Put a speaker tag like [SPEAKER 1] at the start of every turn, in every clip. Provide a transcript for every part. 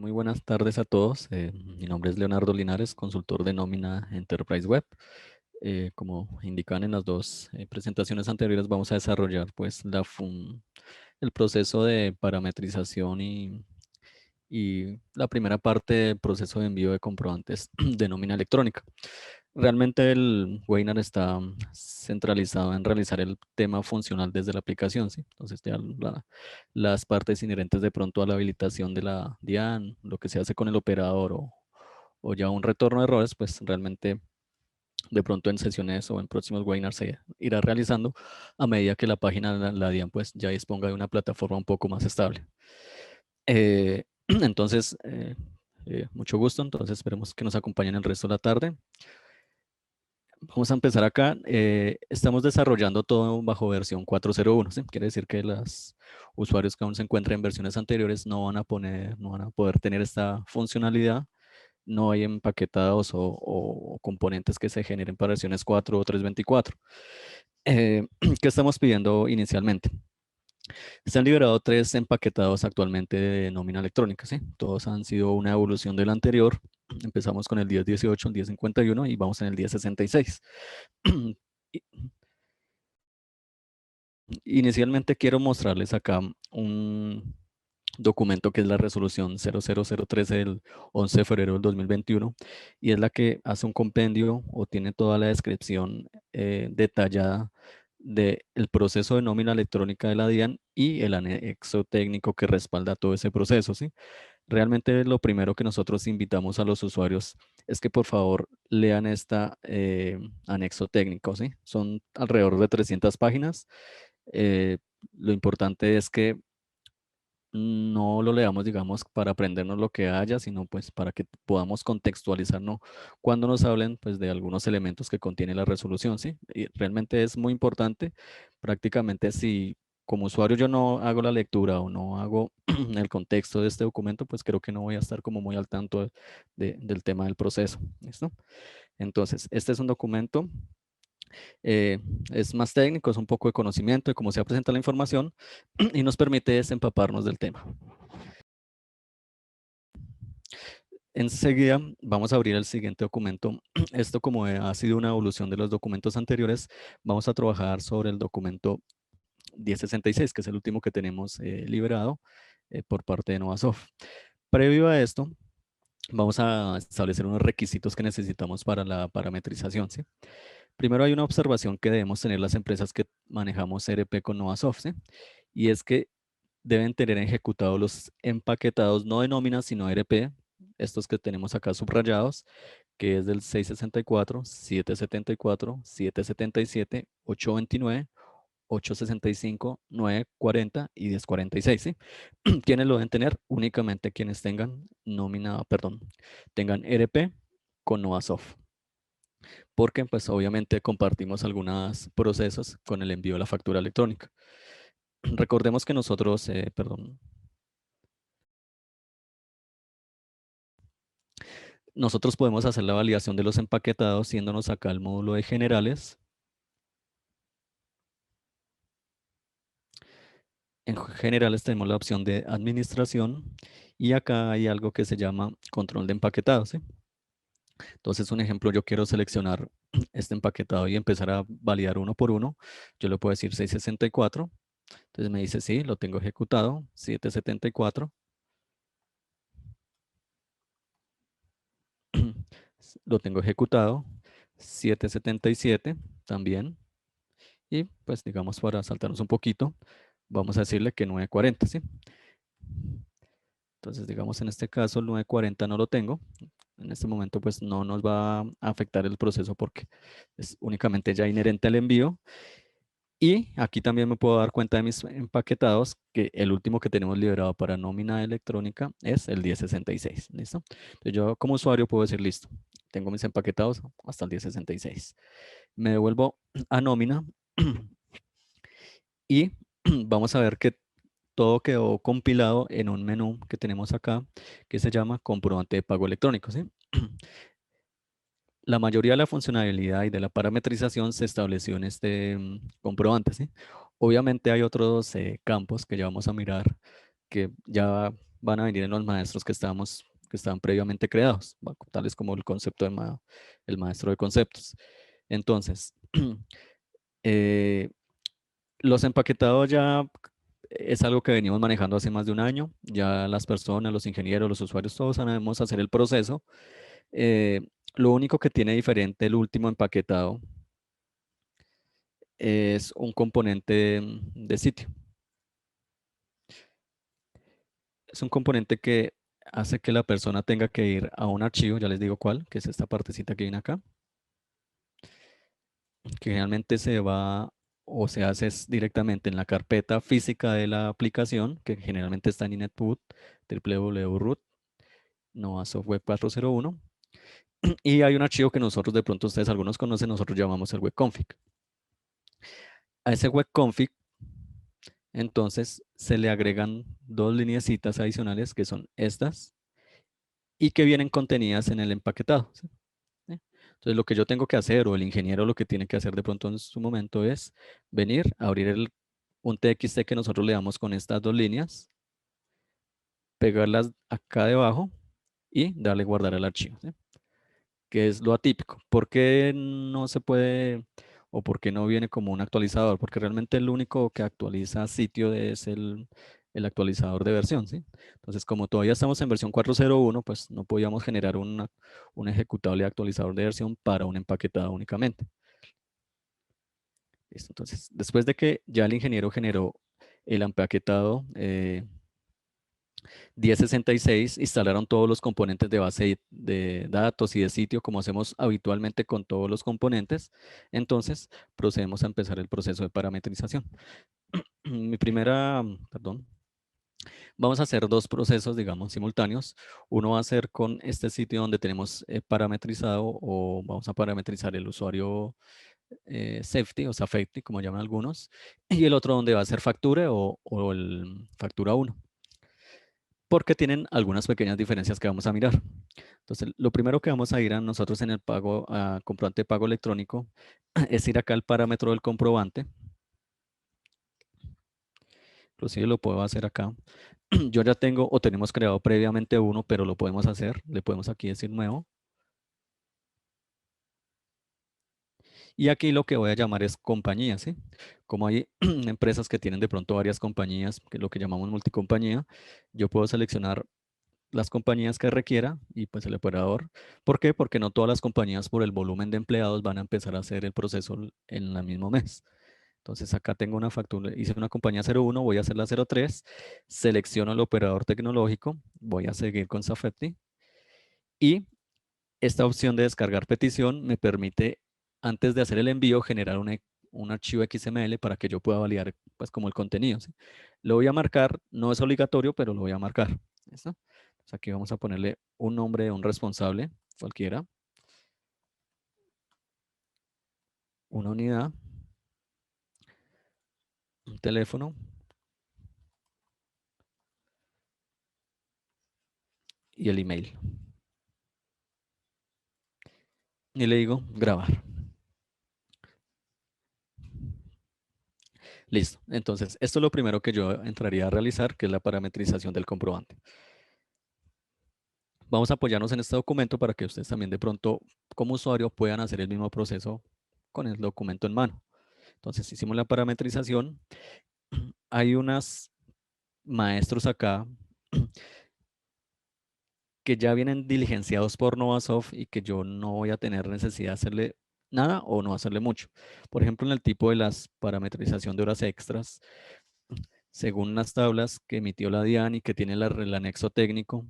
[SPEAKER 1] Muy buenas tardes a todos. Mi nombre es Leonardo Linares, consultor de nómina Enterprise Web. Como indican en las dos presentaciones anteriores, vamos a desarrollar pues el proceso de parametrización y la primera parte del proceso de envío de comprobantes de nómina electrónica. Realmente el webinar está centralizado en realizar el tema funcional desde la aplicación, ¿sí? Entonces ya las partes inherentes de pronto a la habilitación de la DIAN, lo que se hace con el operador o ya un retorno de errores, pues realmente de pronto en sesiones o en próximos webinars se irá realizando a medida que la página de la DIAN pues ya disponga de una plataforma un poco más estable. Entonces, mucho gusto. Entonces esperemos que nos acompañen el resto de la tarde. Vamos a empezar acá. Estamos desarrollando todo bajo versión 4.0.1. ¿Sí? Quiere decir que los usuarios que aún se encuentran en versiones anteriores no van a poder tener esta funcionalidad. No hay empaquetados o componentes que se generen para versiones 4 o 3.24. ¿Qué estamos pidiendo inicialmente? Se han liberado 3 empaquetados actualmente de nómina electrónica, ¿sí? Todos han sido una evolución del anterior. Empezamos con el 10.18, el 10.51 y vamos en el 10.66. Inicialmente quiero mostrarles acá un documento que es la resolución 00013 del 11 de febrero del 2021 y es la que hace un compendio o tiene toda la descripción detallada del proceso de nómina electrónica de la DIAN y el anexo técnico que respalda todo ese proceso, ¿sí? Realmente lo primero que nosotros invitamos a los usuarios es que por favor lean esta anexo técnico, ¿sí? Son alrededor de 300 páginas. Eh, lo importante es que no lo leamos, digamos, para aprendernos lo que haya, sino pues para que podamos contextualizarnos cuando nos hablen pues de algunos elementos que contiene la resolución, ¿sí? Y realmente es muy importante, prácticamente si como usuario yo no hago la lectura o no hago el contexto de este documento, pues creo que no voy a estar como muy al tanto del tema del proceso, ¿listo? Entonces, este es un documento eh, es más técnico, es un poco de conocimiento de cómo se presenta la información y nos permite desempaparnos del tema. Enseguida vamos a abrir el siguiente documento. Esto como ha sido una evolución de los documentos anteriores, vamos a trabajar sobre el documento 1066, que es el último que tenemos liberado por parte de Novasoft. Previo a esto, vamos a establecer unos requisitos que necesitamos para la parametrización, ¿sí? Primero hay una observación que debemos tener las empresas que manejamos ERP con Novasoft, ¿sí? Y es que deben tener ejecutados los empaquetados no de nómina, sino ERP, estos que tenemos acá subrayados, que es del 664, 774, 777, 829, 865, 940 y 1046, ¿sí? ¿Quiénes lo deben tener? Únicamente quienes tengan nómina, perdón, tengan ERP con Novasoft. Porque pues obviamente compartimos algunos procesos con el envío de la factura electrónica. Recordemos que nosotros, nosotros podemos hacer la validación de los empaquetados yéndonos acá al módulo de generales. En generales tenemos la opción de administración y acá hay algo que se llama control de empaquetados, ¿sí? Entonces, un ejemplo, yo quiero seleccionar este empaquetado y empezar a validar uno por uno. Yo le puedo decir 664. Entonces me dice, sí, lo tengo ejecutado. 774. Lo tengo ejecutado. 777 también. Y pues digamos para saltarnos un poquito, vamos a decirle que 940, ¿sí? Entonces digamos en este caso el 940 no lo tengo. En este momento pues no nos va a afectar el proceso porque es únicamente ya inherente al envío. Y aquí también me puedo dar cuenta de mis empaquetados que el último que tenemos liberado para nómina electrónica es el 1066, ¿listo? Entonces yo como usuario puedo decir, listo, tengo mis empaquetados hasta el 1066. Me devuelvo a nómina y vamos a ver que todo quedó compilado en un menú que tenemos acá que se llama comprobante de pago electrónico, ¿sí? La mayoría de la funcionalidad y de la parametrización se estableció en este comprobante, ¿sí? Obviamente hay otros campos que ya vamos a mirar que ya van a venir en los maestros que estaban previamente creados, tales como el concepto el maestro de conceptos. Entonces, los empaquetados ya es algo que venimos manejando hace más de un año. Ya las personas, los ingenieros, los usuarios, todos sabemos hacer el proceso. Eh, lo único que tiene diferente el último empaquetado es un componente de sitio. Es un componente que hace que la persona tenga que ir a un archivo, ya les digo cuál, que es esta partecita que viene acá, que generalmente se va o se hace directamente en la carpeta física de la aplicación, que generalmente está en inetboot, www.root, no a software 401. Y hay un archivo que nosotros, de pronto ustedes algunos conocen, nosotros llamamos el webconfig. A ese webconfig, entonces, se le agregan dos lineecitas adicionales que son estas y que vienen contenidas en el empaquetado. ¿Sí? Entonces, lo que yo tengo que hacer, o el ingeniero lo que tiene que hacer de pronto en su momento es venir, abrir un TXT que nosotros le damos con estas dos líneas, pegarlas acá debajo y darle guardar al archivo. ¿Sí? Que es lo atípico. ¿Por qué no se puede o por qué no viene como un actualizador? Porque realmente el único que actualiza sitio es el actualizador de versión, ¿sí? Entonces, como todavía estamos en versión 4.0.1, pues no podíamos generar un ejecutable de actualizador de versión para un empaquetado únicamente. ¿Listo? Entonces, después de que ya el ingeniero generó el empaquetado 1066, instalaron todos los componentes de base de datos y de sitio, como hacemos habitualmente con todos los componentes. Entonces, procedemos a empezar el proceso de parametrización. Perdón, vamos a hacer dos procesos, digamos, simultáneos. Uno va a ser con este sitio donde tenemos parametrizado, o vamos a parametrizar el usuario safety o safety, como llaman algunos, y el otro donde va a ser factura o el factura 1, porque tienen algunas pequeñas diferencias que vamos a mirar. Entonces, lo primero que vamos a ir a nosotros en el pago, a comprobante de pago electrónico, es ir acá al parámetro del comprobante. Inclusive lo puedo hacer acá. Yo ya tengo o tenemos creado previamente uno, pero lo podemos hacer. Le podemos aquí decir nuevo. Y aquí lo que voy a llamar es compañía, ¿sí? Como hay empresas que tienen de pronto varias compañías, que es lo que llamamos multicompañía, yo puedo seleccionar las compañías que requiera y pues el operador. ¿Por qué? Porque no todas las compañías por el volumen de empleados van a empezar a hacer el proceso en el mismo mes. Entonces acá tengo una factura, hice una compañía 01, voy a hacer la 03, selecciono el operador tecnológico, voy a seguir con Safety y esta opción de descargar petición me permite, antes de hacer el envío, generar un archivo XML para que yo pueda validar pues como el contenido. ¿Sí? Lo voy a marcar, no es obligatorio, pero lo voy a marcar. ¿Listo? Entonces aquí vamos a ponerle un nombre de un responsable, cualquiera, una unidad, un teléfono y el email. Y le digo grabar. Listo. Entonces, esto es lo primero que yo entraría a realizar, que es la parametrización del comprobante. Vamos a apoyarnos en este documento para que ustedes también de pronto, como usuario, puedan hacer el mismo proceso con el documento en mano. Entonces, hicimos la parametrización. Hay unos maestros acá que ya vienen diligenciados por Novasoft y que yo no voy a tener necesidad de hacerle nada o no hacerle mucho. Por ejemplo, en el tipo de las parametrización de horas extras, según las tablas que emitió la DIAN y que tiene el anexo técnico,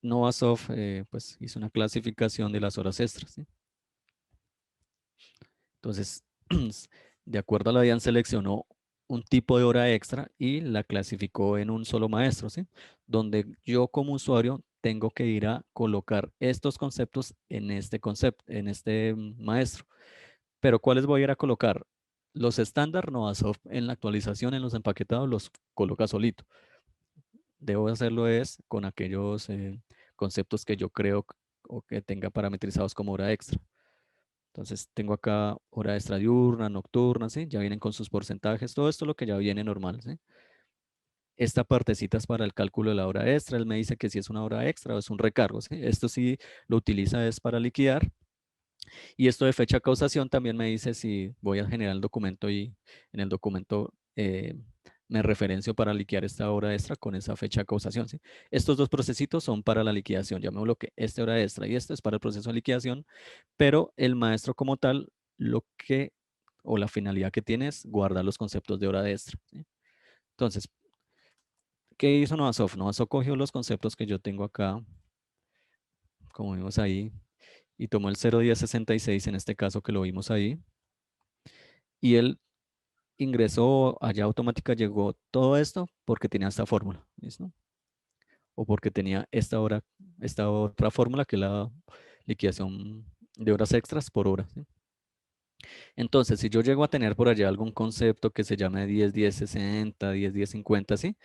[SPEAKER 1] Novasoft pues hizo una clasificación de las horas extras. ¿Sí? Entonces, de acuerdo a la DIAN, seleccionó un tipo de hora extra y la clasificó en un solo maestro, ¿sí? Donde yo como usuario tengo que ir a colocar estos conceptos en este concepto, en este maestro. Pero ¿cuáles voy a ir a colocar? Los estándar Novasoft en la actualización, en los empaquetados, los coloca solito. Debo hacerlo es con aquellos conceptos que yo creo o que tenga parametrizados como hora extra. Entonces tengo acá hora extra diurna, nocturna, ¿sí? Ya vienen con sus porcentajes, todo esto es lo que ya viene normal, ¿sí? esta partecita es para el cálculo de la hora extra. Él me dice que si es una hora extra o es un recargo, ¿sí? Esto sí lo utiliza es para liquidar. Y esto de fecha causación también me dice si voy a generar el documento y en el documento me referencio para liquidar esta hora extra con esa fecha de causación, ¿sí? Estos dos procesitos son para la liquidación, llamémoslo que esta hora extra y esto es para el proceso de liquidación, pero el maestro como tal, lo que, o la finalidad que tiene es guardar los conceptos de hora extra, ¿sí? Entonces, ¿qué hizo Novasoft? Novasoft cogió los conceptos que yo tengo acá, como vimos ahí, y tomó el 01066 en este caso que lo vimos ahí, y él ingresó allá automática, llegó todo esto porque tenía esta fórmula, ¿listo? O porque tenía esta otra fórmula que es la liquidación de horas extras por hora, ¿sí? Entonces, si yo llego a tener por allá algún concepto que se llame 10-10-60, 10-10-50, ¿sí?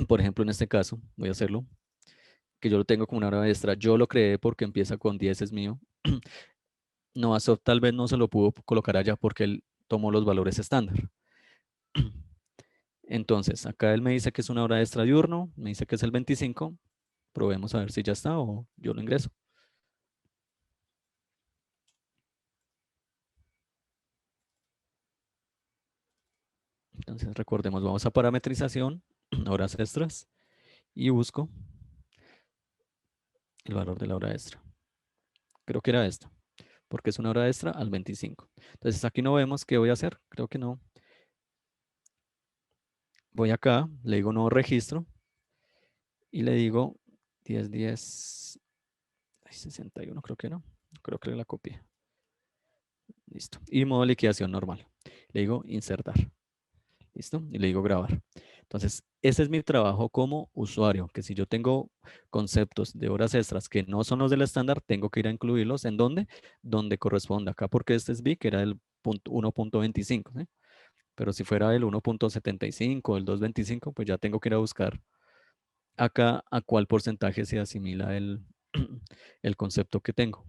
[SPEAKER 1] Por ejemplo, en este caso, voy a hacerlo, que yo lo tengo como una hora extra, yo lo creé porque empieza con 10, es mío. Novasoft tal vez no se lo pudo colocar allá porque él tomó los valores estándar. Entonces, acá él me dice que es una hora extra diurno, me dice que es el 25. Probemos a ver si ya está o yo lo ingreso. Entonces, recordemos, vamos a parametrización, horas extras, y busco el valor de la hora extra. Creo que era esta, porque es una hora extra al 25. Entonces, aquí no vemos qué voy a hacer. Creo que no. Voy acá, le digo nuevo registro y le digo 10-10, 61, creo que no. Creo que la copié. Listo. Y modo liquidación normal. Le digo insertar. ¿Listo? Y le digo grabar. Entonces, ese es mi trabajo como usuario, que si yo tengo conceptos de horas extras que no son los del estándar, tengo que ir a incluirlos. ¿En dónde? Donde corresponda. Acá porque este es BIC, que era el 1.25, ¿sí? Pero si fuera el 1.75, el 2.25, pues ya tengo que ir a buscar acá a cuál porcentaje se asimila el concepto que tengo.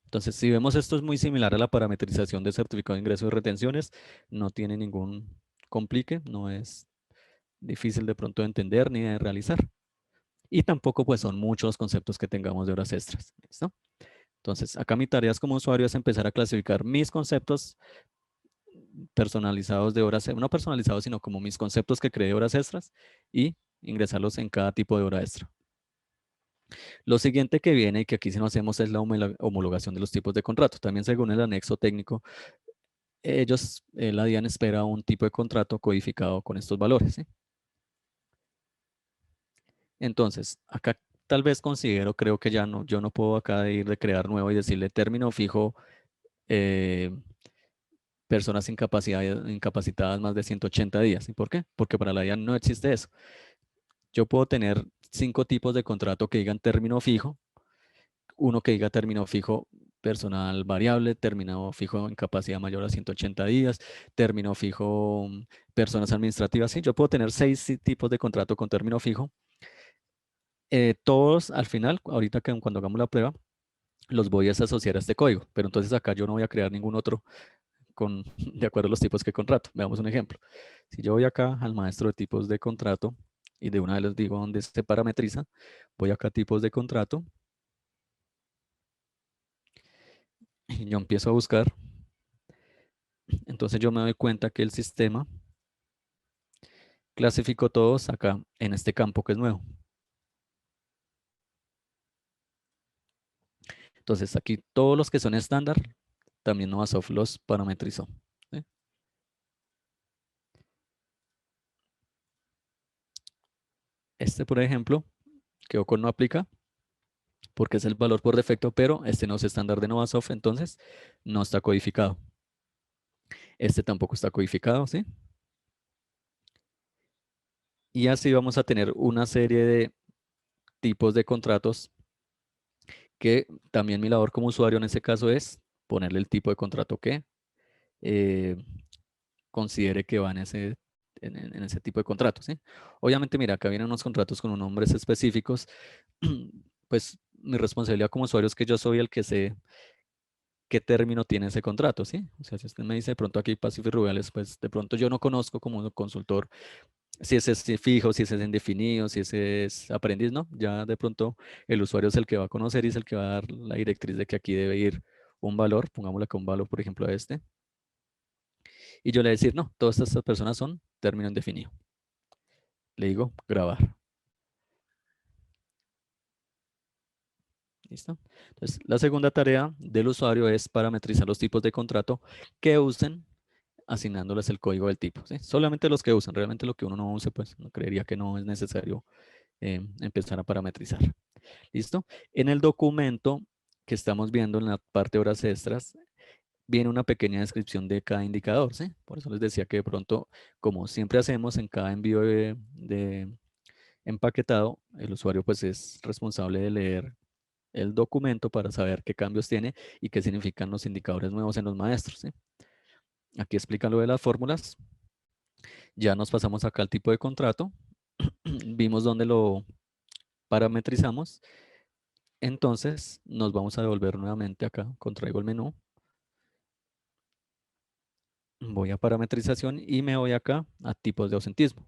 [SPEAKER 1] Entonces, si vemos esto es muy similar a la parametrización de certificado de ingreso y retenciones, no tiene ningún complique, no es difícil de pronto de entender ni de realizar. Y tampoco pues son muchos conceptos que tengamos de horas extras. ¿Listo? Entonces, acá mi tarea como usuario es empezar a clasificar mis conceptos personalizados de horas, no personalizados, sino como mis conceptos que creé de horas extras y ingresarlos en cada tipo de hora extra. Lo siguiente que viene y que aquí sí no hacemos es la homologación de los tipos de contrato. También según el anexo técnico, ellos, la DIAN espera un tipo de contrato codificado con estos valores, ¿sí? Entonces, acá tal vez considero, creo que ya no, yo no puedo acá ir de crear nuevo y decirle término fijo, eh, personas incapacitadas más de 180 días. ¿Y por qué? Porque para la DIAN no existe eso. Yo puedo tener 5 tipos de contrato que digan término fijo, uno que diga término fijo personal variable, término fijo en capacidad mayor a 180 días, término fijo personas administrativas. Sí, yo puedo tener 6 tipos de contrato con término fijo. Todos al final, ahorita que cuando hagamos la prueba, los voy a asociar a este código, pero entonces acá yo no voy a crear ningún otro con, de acuerdo a los tipos que contrato. Veamos un ejemplo. Si yo voy acá al maestro de tipos de contrato y de una vez les digo dónde se parametriza, voy acá a tipos de contrato y yo empiezo a buscar. Entonces yo me doy cuenta que el sistema clasificó todos acá en este campo que es nuevo. Entonces aquí todos los que son estándar, también Novasoft los parametrizó, ¿sí? Este, por ejemplo, quedó con no aplica porque es el valor por defecto, pero este no es estándar de Novasoft, entonces no está codificado. Este tampoco está codificado, ¿sí? Y así vamos a tener una serie de tipos de contratos que también mi labor como usuario en este caso es ponerle el tipo de contrato que eh, considere que va en ese tipo de contratos, ¿sí? Obviamente, mira, acá vienen unos contratos con unos nombres específicos, pues mi responsabilidad como usuario es que yo soy el que sé qué término tiene ese contrato, ¿sí? O sea, si usted me dice de pronto aquí pasivos y rubiales, pues de pronto yo no conozco como consultor si ese es fijo, si ese es indefinido, si ese es aprendiz, ¿no? Ya de pronto el usuario es el que va a conocer y es el que va a dar la directriz de que aquí debe ir un valor, pongámosle acá un valor, por ejemplo, a este. Y yo le voy a decir, no, todas estas personas son término indefinido. Le digo grabar. ¿Listo? Entonces, la segunda tarea del usuario es parametrizar los tipos de contrato que usen asignándoles el código del tipo. ¿Sí? Solamente los que usan. Realmente lo que uno no use, pues no creería que no es necesario empezar a parametrizar. ¿Listo? En el documento que estamos viendo en la parte de horas extras, viene una pequeña descripción de cada indicador. ¿Sí? Por eso les decía que de pronto, como siempre hacemos en cada envío de empaquetado, el usuario pues es responsable de leer el documento para saber qué cambios tiene y qué significan los indicadores nuevos en los maestros. ¿Sí? Aquí explica lo de las fórmulas. Ya nos pasamos acá al tipo de contrato. Vimos dónde lo parametrizamos. Entonces nos vamos a devolver nuevamente acá. Contraigo el menú. Voy a parametrización y me voy acá a tipos de ausentismo.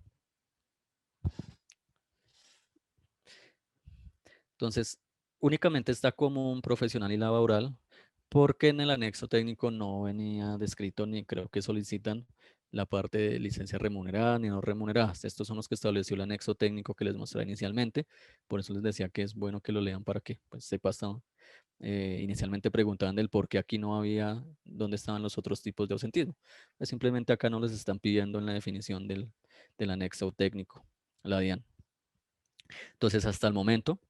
[SPEAKER 1] Entonces, únicamente está como un profesional y laboral, porque en el anexo técnico no venía descrito ni creo que solicitan la parte de licencia remunerada ni no remunerada. Estos son los que estableció el anexo técnico que les mostré inicialmente. Por eso les decía que es bueno que lo lean para que pues, sepa hasta. Inicialmente preguntaban del por qué aquí no había, dónde estaban los otros tipos de ausentismo. Pues simplemente acá no les están pidiendo en la definición del anexo técnico, la DIAN. Entonces, hasta el momento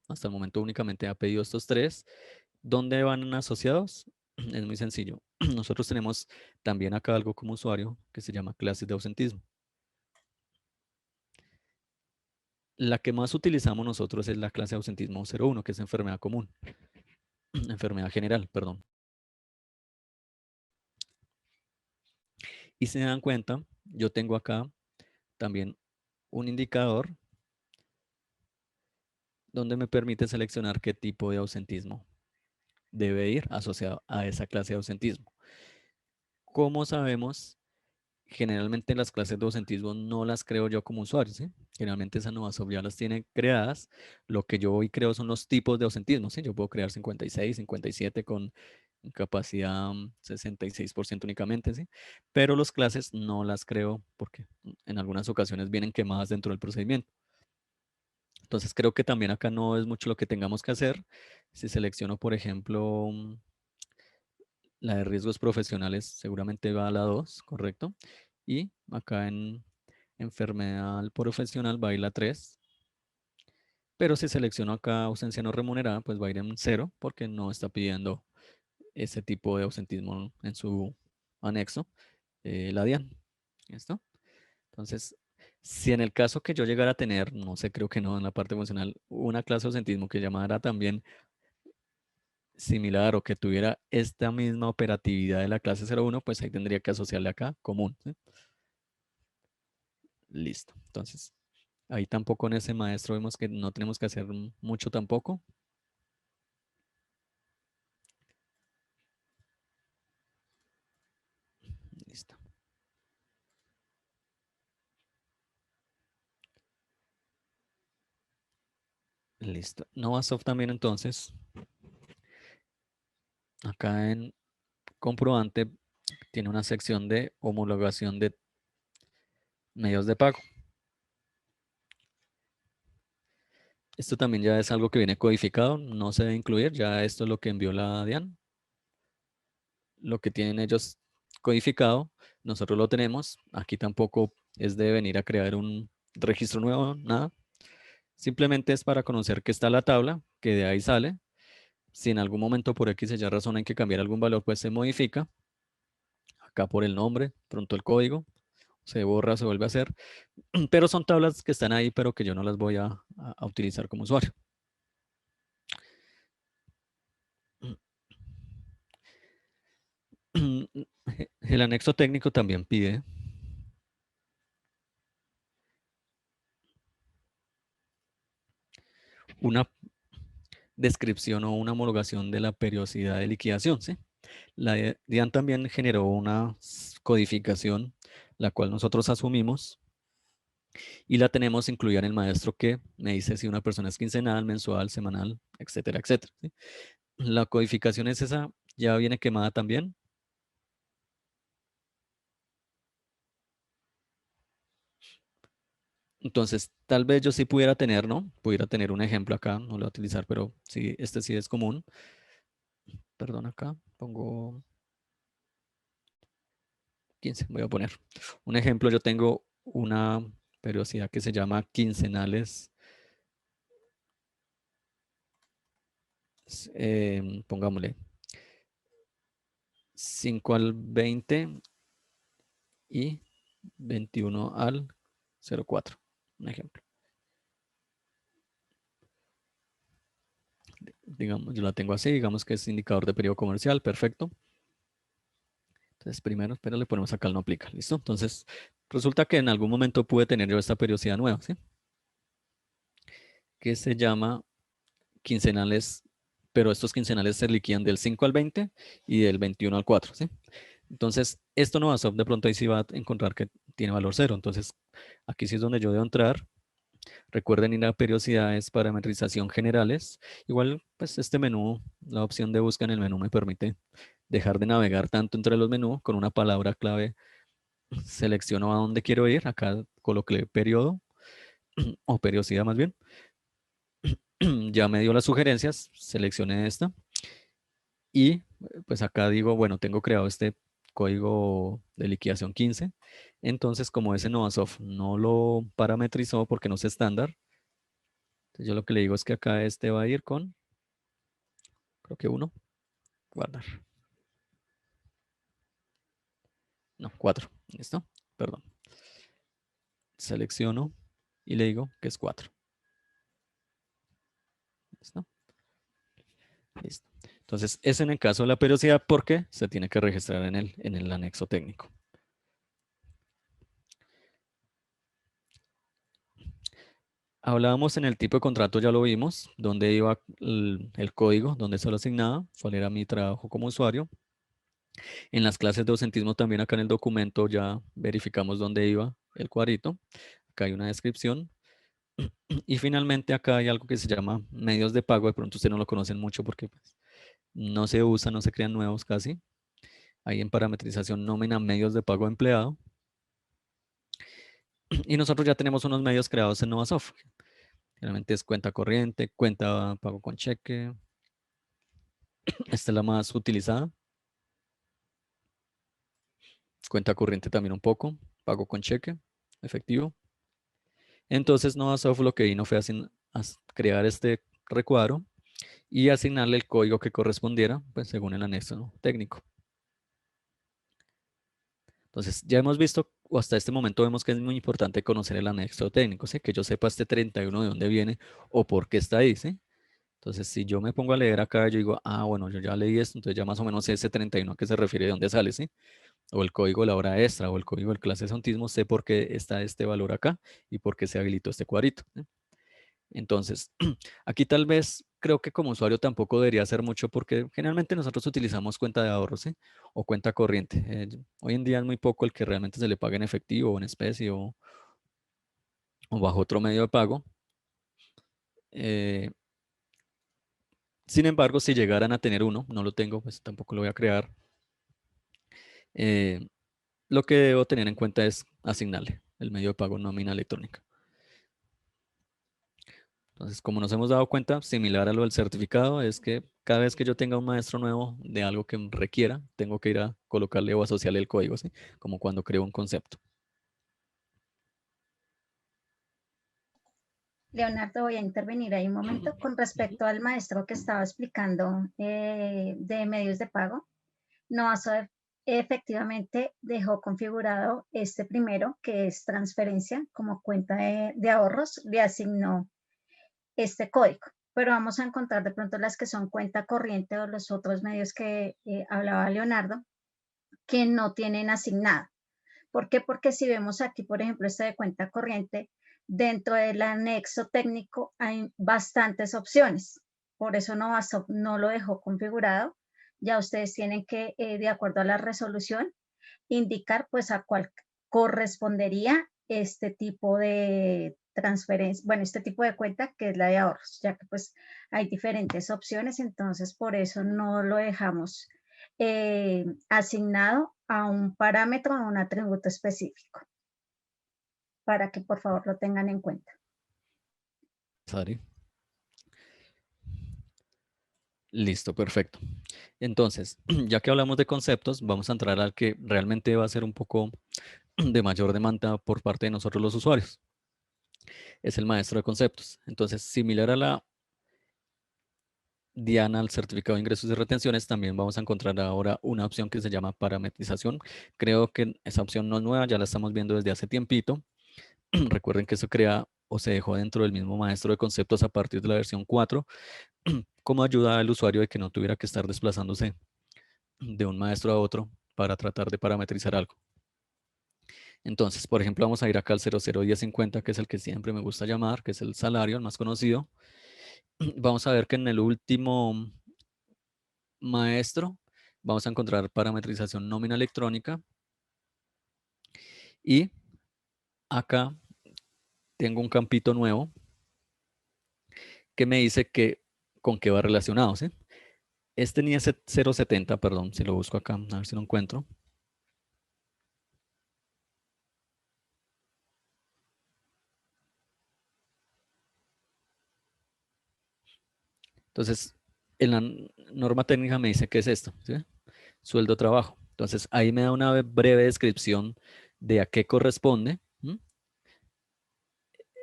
[SPEAKER 1] únicamente ha pedido estos tres. ¿Dónde van asociados? Es muy sencillo. Nosotros tenemos también acá algo como usuario que se llama clases de ausentismo. La que más utilizamos nosotros es la clase de ausentismo 01, que es enfermedad común, enfermedad general, perdón. Y si se dan cuenta, yo tengo acá también un indicador donde me permite seleccionar qué tipo de ausentismo debe ir asociado a esa clase de ausentismo. Como sabemos, generalmente las clases de ausentismo no las creo yo como usuario, ¿sí? Generalmente esas Novasop ya las tiene creadas. Lo que yo hoy creo son los tipos de ausentismo, ¿sí? Yo puedo crear 56, 57 con capacidad 66% únicamente, ¿sí? Pero las clases no las creo porque en algunas ocasiones vienen quemadas dentro del procedimiento. Entonces creo que también acá no es mucho lo que tengamos que hacer. Si selecciono, por ejemplo, la de riesgos profesionales, seguramente va a la 2, ¿correcto? Y acá en enfermedad profesional va a ir la 3. Pero si selecciono acá ausencia no remunerada, pues va a ir en 0 porque no está pidiendo ese tipo de ausentismo en su anexo, la DIAN. ¿Listo? Entonces, si en el caso que yo llegara a tener, no sé, creo que no, en la parte funcional, una clase de ausentismo que llamara también similar o que tuviera esta misma operatividad de la clase 01, pues ahí tendría que asociarle acá común. ¿Sí? Listo. Entonces, ahí tampoco en ese maestro vemos que no tenemos que hacer mucho tampoco. Listo. Listo. Novasoft también entonces, acá en comprobante, tiene una sección de homologación de medios de pago. Esto también ya es algo que viene codificado, no se debe incluir, ya esto es lo que envió la DIAN. Lo que tienen ellos codificado, nosotros lo tenemos. Aquí tampoco es de venir a crear un registro nuevo, nada. Simplemente es para conocer que está la tabla, que de ahí sale. Si en algún momento por X o Y razón hay que cambiar algún valor, pues se modifica. Acá por el nombre, pronto el código, se borra, se vuelve a hacer. Pero son tablas que están ahí, pero que yo no las voy a utilizar como usuario. El anexo técnico también pide una descripción o una homologación de la periodicidad de liquidación, ¿sí? La DIAN también generó una codificación, la cual nosotros asumimos y la tenemos incluida en el maestro que me dice si una persona es quincenal, mensual, semanal, etcétera, etcétera, ¿sí? La codificación es esa, ya viene quemada también. Entonces, tal vez yo sí pudiera tener, ¿no? Pudiera tener un ejemplo acá, no lo voy a utilizar, pero sí, este sí es común. Perdón, acá pongo 15, voy a poner. Un ejemplo, yo tengo una periodicidad que se llama quincenales, pongámosle 5 al 20 y 21 al 04, un ejemplo. Digamos, yo la tengo así, digamos que es indicador de periodo comercial, perfecto. Entonces, primero, pero le ponemos acá el no aplica, ¿listo? Entonces, resulta que en algún momento pude tener yo esta periodicidad nueva, ¿sí? Que se llama quincenales, pero estos quincenales se liquidan del 5 al 20 y del 21 al 4, ¿sí? Entonces, esto no va a de pronto ahí sí va a encontrar que tiene valor cero. Entonces, aquí sí es donde yo debo entrar. Recuerden ir a periodicidades, parametrización generales. Igual, pues este menú, la opción de busca en el menú me permite dejar de navegar tanto entre los menús. Con una palabra clave selecciono a dónde quiero ir. Acá coloqué periodo o periodicidad más bien. Ya me dio las sugerencias, seleccioné esta. Y pues acá digo, bueno, tengo creado este código de liquidación 15. Entonces, como ese Novasoft no lo parametrizó porque no es estándar, entonces yo lo que le digo es que acá este va a ir con, creo que 1, guardar. No, 4. ¿Listo? Perdón. Selecciono y le digo que es 4. ¿Listo? Listo. Entonces, es en el caso de la periodicidad porque se tiene que registrar en el anexo técnico. Hablábamos en el tipo de contrato, ya lo vimos, dónde iba el código, dónde se lo asignaba, cuál era mi trabajo como usuario. En las clases de docentismo también acá en el documento ya verificamos dónde iba el cuadrito. Acá hay una descripción. Y finalmente acá hay algo que se llama medios de pago. De pronto ustedes no lo conocen mucho porque pues, no se usa, no se crean nuevos casi. Ahí en parametrización nómina medios de pago empleado. Y nosotros ya tenemos unos medios creados en Novasoft. Generalmente es cuenta corriente, cuenta pago con cheque. Esta es la más utilizada. Cuenta corriente también un poco. Pago con cheque, efectivo. Entonces Novasoft lo que vino fue a crear este recuadro y asignarle el código que correspondiera, pues según el anexo, ¿no?, técnico. Entonces ya hemos visto, o hasta este momento vemos que es muy importante conocer el anexo técnico, ¿sí? Que yo sepa este 31 de dónde viene o por qué está ahí, ¿sí? Entonces si yo me pongo a leer acá, yo digo, ah, bueno, yo ya leí esto, entonces ya más o menos sé ese 31 a qué se refiere, de dónde sale, ¿sí? O el código de la hora extra o el código del clase de autismo, sé por qué está este valor acá y por qué se habilitó este cuadrito, ¿sí? Entonces, aquí tal vez creo que como usuario tampoco debería hacer mucho porque generalmente nosotros utilizamos cuenta de ahorros, ¿sí?, o cuenta corriente. Hoy en día es muy poco el que realmente se le paga en efectivo o en especie o bajo otro medio de pago. Eh, Sin embargo, si llegaran a tener uno, no lo tengo, pues tampoco lo voy a crear. eh, lo que debo tener en cuenta es asignarle el medio de pago nómina electrónica. Entonces, como nos hemos dado cuenta, similar a lo del certificado, es que cada vez que yo tenga un maestro nuevo de algo que requiera, tengo que ir a colocarle o asociarle el código, ¿sí? Como cuando creo un concepto.
[SPEAKER 2] Leonardo, voy a intervenir ahí un momento con respecto al maestro que estaba explicando de medios de pago. Novasoft efectivamente dejó configurado este primero, que es transferencia como cuenta de ahorros, le asignó este código, pero vamos a encontrar de pronto las que son cuenta corriente o los otros medios que hablaba Leonardo, que no tienen asignado. ¿Por qué? Porque si vemos aquí, por ejemplo, esta de cuenta corriente, dentro del anexo técnico hay bastantes opciones. Por eso Novasoft no lo dejó configurado Ya ustedes tienen que, de acuerdo a la resolución, indicar pues a cuál correspondería este tipo de transferencia, bueno, este tipo de cuenta que es la de ahorros, ya que pues hay diferentes opciones, entonces por eso no lo dejamos asignado a un parámetro, a un atributo específico, para que por favor lo tengan en cuenta.
[SPEAKER 1] Sari. Listo, perfecto. Entonces, ya que hablamos de conceptos, vamos a entrar al que realmente va a ser un poco de mayor demanda por parte de nosotros los usuarios. Es el maestro de conceptos. Entonces, similar a la Diana al certificado de ingresos y retenciones, también vamos a encontrar ahora una opción que se llama parametrización. Creo que esa opción no es nueva, ya la estamos viendo desde hace tiempito. Recuerden que eso crea o se dejó dentro del mismo maestro de conceptos a partir de la versión 4, como ayuda al usuario de que no tuviera que estar desplazándose de un maestro a otro para tratar de parametrizar algo. Entonces, por ejemplo, vamos a ir acá al 001050, que es el que siempre me gusta llamar, que es el salario, el más conocido. Vamos a ver que en el último maestro vamos a encontrar parametrización nómina electrónica. Y acá tengo un campito nuevo que me dice que con qué va relacionado, ¿sí? Este NIE 070, perdón, si lo busco acá, a ver si lo encuentro. Entonces, en la norma técnica me dice que es esto, ¿sí? Sueldo trabajo. Entonces, ahí me da una breve descripción de a qué corresponde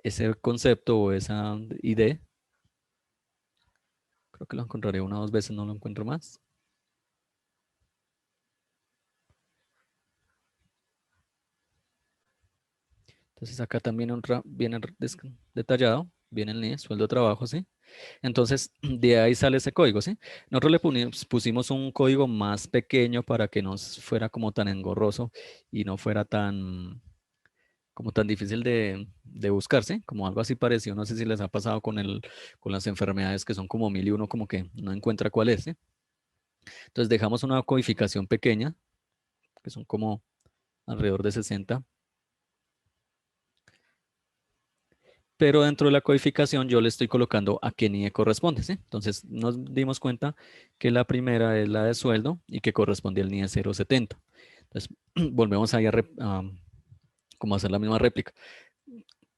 [SPEAKER 1] ese concepto o esa idea. Creo que lo encontraré una o dos veces, no lo encuentro más. Entonces, acá también viene detallado, viene el NIE, sueldo trabajo, ¿sí? Entonces, de ahí sale ese código, ¿sí? Nosotros le pusimos un código más pequeño para que no fuera como tan engorroso y no fuera tan, como tan difícil de buscar, ¿sí? Como algo así parecido, no sé si les ha pasado con las enfermedades que son como 1000 y uno como que no encuentra cuál es, ¿sí? Entonces, dejamos una codificación pequeña, que son como alrededor de 60. Pero dentro de la codificación yo le estoy colocando a qué NIE corresponde, ¿sí? Entonces nos dimos cuenta que la primera es la de sueldo y que corresponde al NIE 070. Entonces volvemos ahí a como hacer la misma réplica.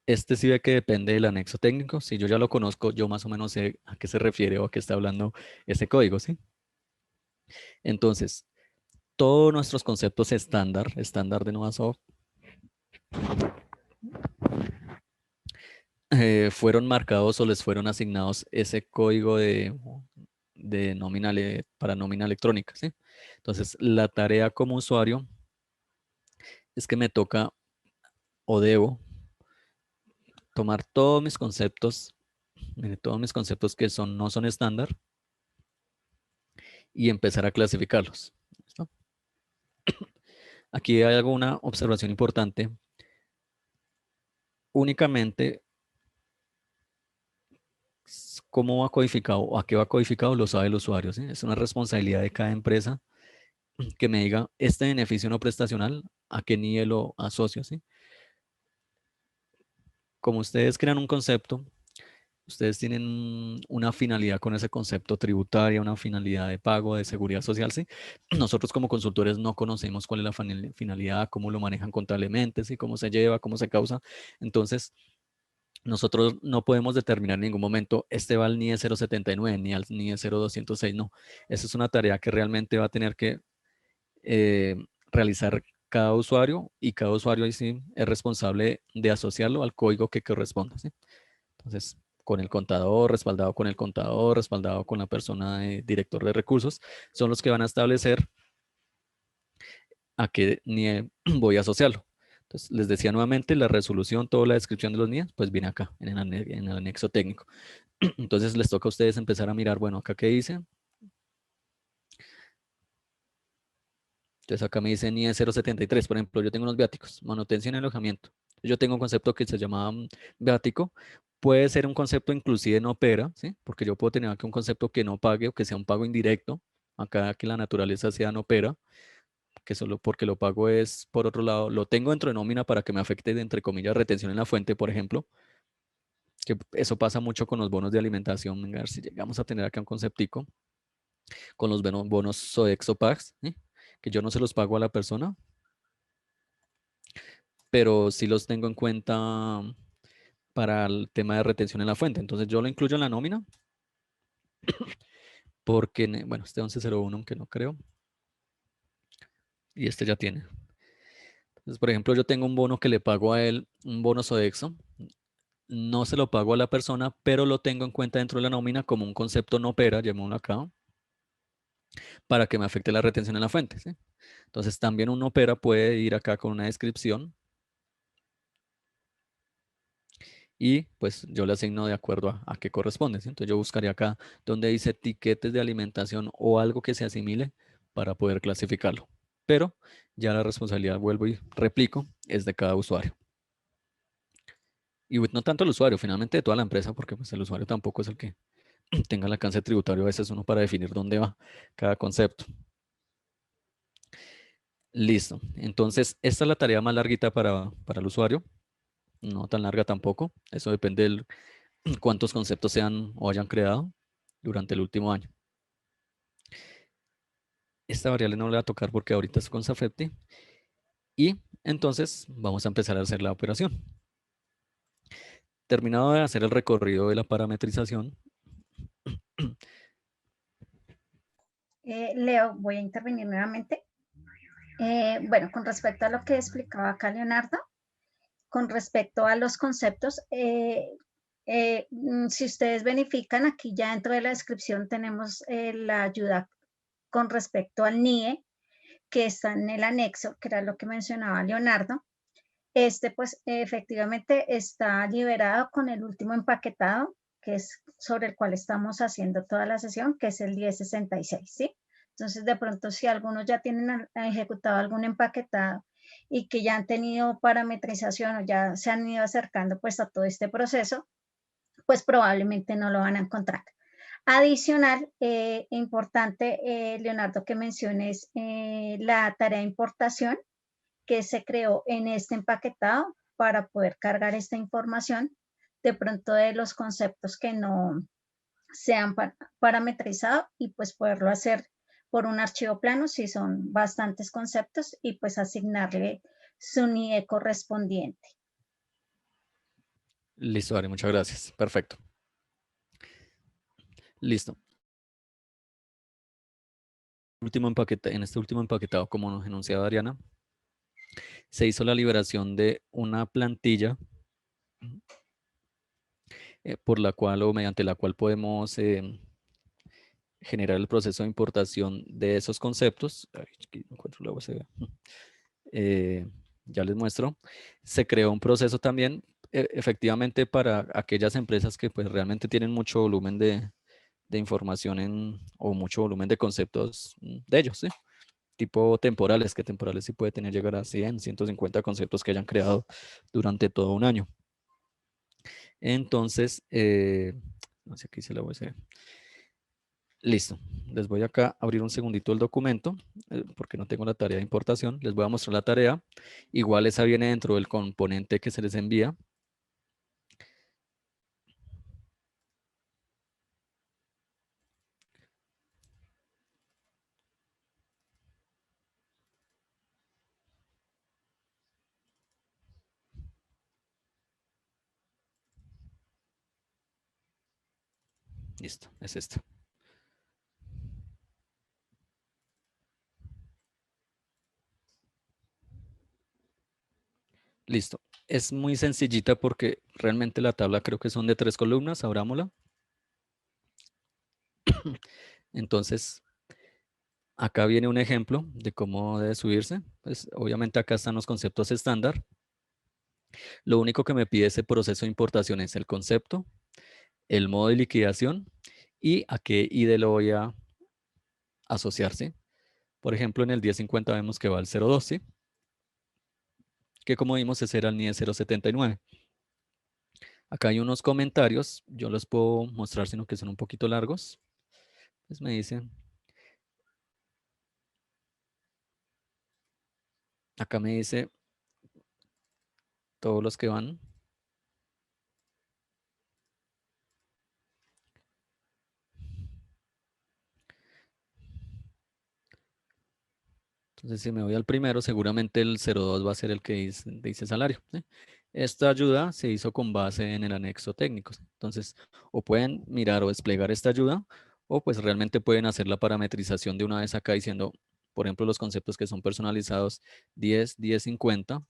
[SPEAKER 1] Este sí ve que depende del anexo técnico. Si yo ya lo conozco, yo más o menos sé a qué se refiere o a qué está hablando ese código, ¿sí? Entonces, todos nuestros conceptos estándar de Novasoft, fueron marcados o les fueron asignados ese código de nómina para nómina electrónica, ¿sí? Entonces, la tarea como usuario es que me toca o debo tomar todos mis conceptos, todos mis conceptos que no son estándar y empezar a clasificarlos. ¿Listo? Aquí hay alguna observación importante. Únicamente, cómo va codificado o a qué va codificado lo sabe el usuario, ¿sí? Es una responsabilidad de cada empresa que me diga este beneficio no prestacional, a qué nivel lo asocio, ¿sí? Como ustedes crean un concepto, ustedes tienen una finalidad con ese concepto tributaria, una finalidad de pago, de seguridad social, ¿sí? Nosotros como consultores no conocemos cuál es la finalidad, cómo lo manejan contablemente, ¿sí? Cómo se lleva, cómo se causa. Entonces, nosotros no podemos determinar en ningún momento, este va al NIE 079, ni al NIE 0206, no. Esa es una tarea que realmente va a tener que realizar cada usuario y cada usuario ahí sí es responsable de asociarlo al código que corresponda, ¿sí? Entonces, con el contador, respaldado con el contador, respaldado con la persona de director de recursos, son los que van a establecer a qué NIE voy a asociarlo. Entonces, les decía nuevamente, la resolución, toda la descripción de los NIE, pues viene acá, en el anexo técnico. Entonces, les toca a ustedes empezar a mirar, bueno, acá qué dice. Entonces, acá me dice NIE 073, por ejemplo, yo tengo unos viáticos, manutención y alojamiento. Yo tengo un concepto que se llama viático. Puede ser un concepto inclusive no opera, ¿sí? Porque yo puedo tener aquí un concepto que no pague o que sea un pago indirecto, acá que la naturaleza sea no opera, que solo porque lo pago es por otro lado, lo tengo dentro de nómina para que me afecte de, entre comillas, retención en la fuente, por ejemplo, que eso pasa mucho con los bonos de alimentación. Venga, a ver si llegamos a tener acá un conceptico, con los bonos Sodexo Packs, ¿sí? Que yo no se los pago a la persona, pero sí los tengo en cuenta para el tema de retención en la fuente. Entonces yo lo incluyo en la nómina, porque, bueno, este 1101, aunque no creo, y este ya tiene. Entonces, por ejemplo, yo tengo un bono que le pago a él, un bono Sodexo, no se lo pago a la persona, pero lo tengo en cuenta dentro de la nómina como un concepto no opera, llamémoslo acá, para que me afecte la retención en la fuente, ¿sí? Entonces también un opera puede ir acá con una descripción y pues yo le asigno de acuerdo a qué corresponde, ¿sí? Entonces yo buscaría acá donde dice etiquetes de alimentación o algo que se asimile para poder clasificarlo. Pero ya la responsabilidad, vuelvo y replico, es de cada usuario. Y no tanto el usuario, finalmente de toda la empresa, porque pues el usuario tampoco es el que tenga el alcance tributario a veces uno para definir dónde va cada concepto. Listo. Entonces, esta es la tarea más larguita para el usuario. No tan larga tampoco. Eso depende de cuántos conceptos sean o hayan creado durante el último año. Esta variable no le va a tocar porque ahorita es con Safety. Y entonces vamos a empezar a hacer la operación. Terminado de hacer el recorrido de la parametrización.
[SPEAKER 2] Leo, voy a intervenir nuevamente. Bueno, con respecto a lo que explicaba acá Leonardo, con respecto a los conceptos, si ustedes verifican, aquí ya dentro de la descripción tenemos la ayuda con respecto al NIE, que está en el anexo, que era lo que mencionaba Leonardo. Este, pues, efectivamente está liberado con el último empaquetado, que es sobre el cual estamos haciendo toda la sesión, que es el 1066, ¿sí? Entonces, de pronto, si algunos ya tienen ejecutado algún empaquetado y que ya han tenido parametrización o ya se han ido acercando pues a todo este proceso, pues probablemente no lo van a encontrar. Adicional, importante, Leonardo, que menciones la tarea de importación que se creó en este empaquetado para poder cargar esta información de pronto de los conceptos que no se han parametrizado y pues poderlo hacer por un archivo plano si son bastantes conceptos y pues asignarle su NIE correspondiente.
[SPEAKER 1] Listo, Ari, muchas gracias. Perfecto. Listo. En este último empaquetado, como nos enunciaba Ariana, se hizo la liberación de una plantilla por la cual o mediante la cual podemos generar el proceso de importación de esos conceptos. Ay, aquí no encuentro la USB. Ya les muestro. Se creó un proceso también efectivamente para aquellas empresas que pues realmente tienen mucho volumen de información o mucho volumen de conceptos de ellos, ¿sí? Tipo temporales, que temporales sí puede tener llegar a 100, 150 conceptos que hayan creado durante todo un año. Entonces, no sé, aquí se la voy a hacer. Listo. Les voy acá a abrir un segundito el documento, porque no tengo la tarea de importación. Les voy a mostrar la tarea. Igual esa viene dentro del componente que se les envía. Listo, es esta. Listo. Es muy sencillita porque realmente la tabla creo que son de 3 columnas. Abrámosla. Entonces, acá viene un ejemplo de cómo debe subirse. Pues obviamente acá están los conceptos estándar. Lo único que me pide ese proceso de importación es el concepto, el modo de liquidación y a qué ID lo voy a asociar, ¿sí? Por ejemplo, en el 1050 vemos que va al 02, ¿sí? Que como vimos, ese era el NIE 079. Acá hay unos comentarios, yo los puedo mostrar, sino que son un poquito largos. Pues me dicen, Acá me dice todos los que van. Entonces, si me voy al primero, seguramente el 02 va a ser el que dice salario, ¿sí? Esta ayuda se hizo con base en el anexo técnico, ¿sí? Entonces, o pueden mirar o desplegar esta ayuda, o pues realmente pueden hacer la parametrización de una vez acá diciendo, por ejemplo, los conceptos que son personalizados 10, 10, 50,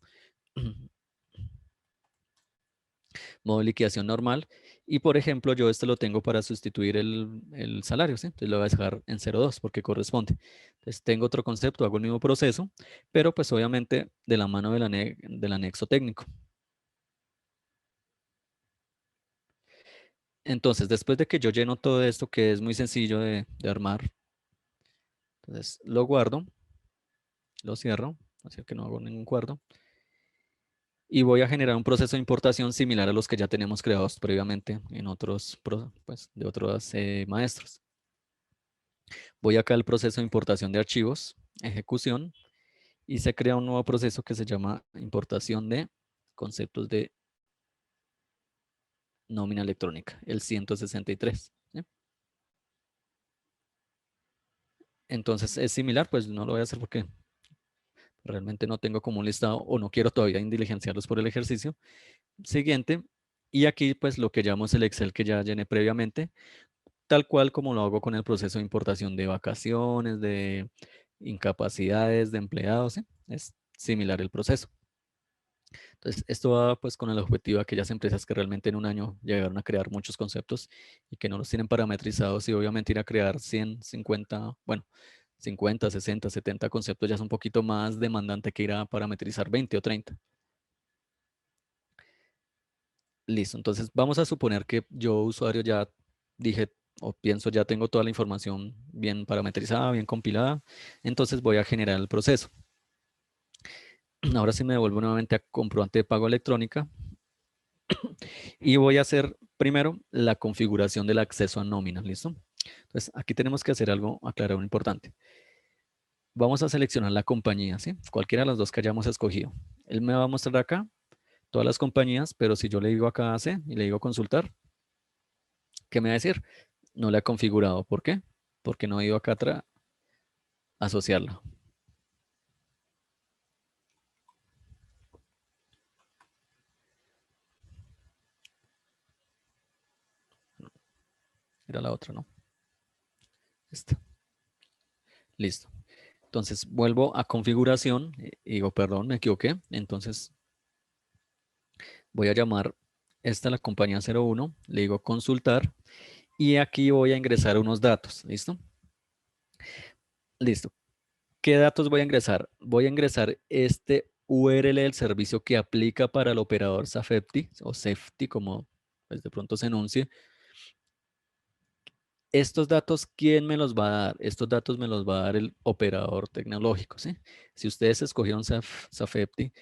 [SPEAKER 1] modo de liquidación normal. Y por ejemplo, yo este lo tengo para sustituir el salario, ¿sí? Entonces lo voy a dejar en 0.2 porque corresponde. Entonces tengo otro concepto, hago el mismo proceso, pero pues obviamente de la mano del anexo técnico. Entonces, después de que yo lleno todo esto, que es muy sencillo de armar, entonces lo guardo, lo cierro, así que no hago ningún guardo. Y voy a generar un proceso de importación similar a los que ya tenemos creados previamente en otros, pues, de otros maestros. Voy acá al proceso de importación de archivos, ejecución, y se crea un nuevo proceso que se llama importación de conceptos de nómina electrónica, el 163. ¿Sí? Entonces es similar, pues no lo voy a hacer porque realmente no tengo como un listado o no quiero todavía indiligenciarlos por el ejercicio. Siguiente, y aquí pues lo que llamamos el Excel que ya llené previamente, tal cual como lo hago con el proceso de importación de vacaciones, de incapacidades, de empleados, ¿sí? Es similar el proceso. Entonces, esto va pues con el objetivo de aquellas empresas que realmente en un año llegaron a crear muchos conceptos y que no los tienen parametrizados y obviamente ir a crear 100, 50, bueno, 50, 60, 70 conceptos ya es un poquito más demandante que ir a parametrizar 20 o 30. Listo, entonces vamos a suponer que yo, usuario, ya dije o pienso ya tengo toda la información bien parametrizada, bien compilada, entonces voy a generar el proceso. Ahora sí me devuelvo nuevamente a comprobante de pago electrónica y voy a hacer primero la configuración del acceso a nómina, ¿listo? Entonces aquí tenemos que hacer algo, aclarar un importante. Vamos a seleccionar la compañía, ¿sí? Cualquiera de las dos que hayamos escogido. Él me va a mostrar acá todas las compañías, pero si yo le digo acá AC y le digo consultar, ¿qué me va a decir? No la he configurado. ¿Por qué? Porque no he ido acá atrás a asociarla. Era la otra, ¿no? Esta. Listo. Entonces vuelvo a configuración y digo, perdón, me equivoqué. Entonces voy a llamar esta la compañía 01, le digo consultar y aquí voy a ingresar unos datos. ¿Listo? Listo. ¿Qué datos voy a ingresar? Voy a ingresar este URL del servicio que aplica para el operador SAFEPTI o SEFTI, como pues, de pronto se enuncie. Estos datos, ¿quién me los va a dar? Estos datos me los va a dar el operador tecnológico, ¿sí? Si ustedes escogieron SAFEPTI,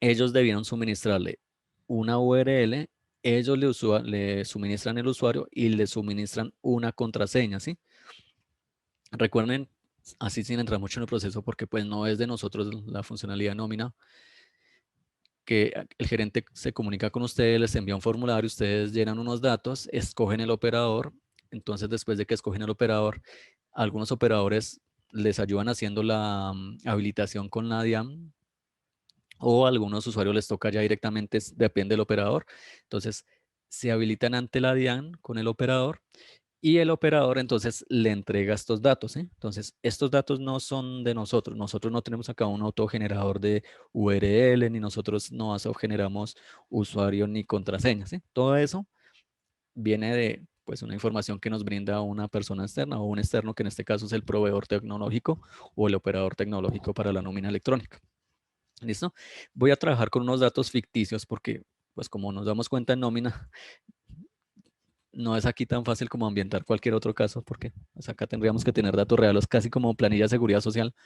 [SPEAKER 1] ellos debieron suministrarle una URL, ellos le suministran el usuario y le suministran una contraseña, ¿sí? Recuerden, así sin entrar mucho en el proceso, porque pues no es de nosotros la funcionalidad nómina, que el gerente se comunica con ustedes, les envía un formulario, ustedes llenan unos datos, escogen el operador, entonces después de que escogen el operador, algunos operadores les ayudan haciendo la habilitación con la DIAN, o a algunos usuarios les toca ya directamente, depende del operador. Entonces, se habilitan ante la DIAN con el operador y el operador entonces le entrega estos datos. Entonces, estos datos no son de nosotros. Nosotros no tenemos acá un autogenerador de URL, ni nosotros no generamos usuario ni contraseña. Todo eso viene de pues, una información que nos brinda una persona externa o un externo, que en este caso es el proveedor tecnológico o el operador tecnológico para la nómina electrónica. ¿Listo? Voy a trabajar con unos datos ficticios porque, pues como nos damos cuenta en nómina, no es aquí tan fácil como ambientar cualquier otro caso porque pues, acá tendríamos que tener datos reales, casi como planilla de seguridad social,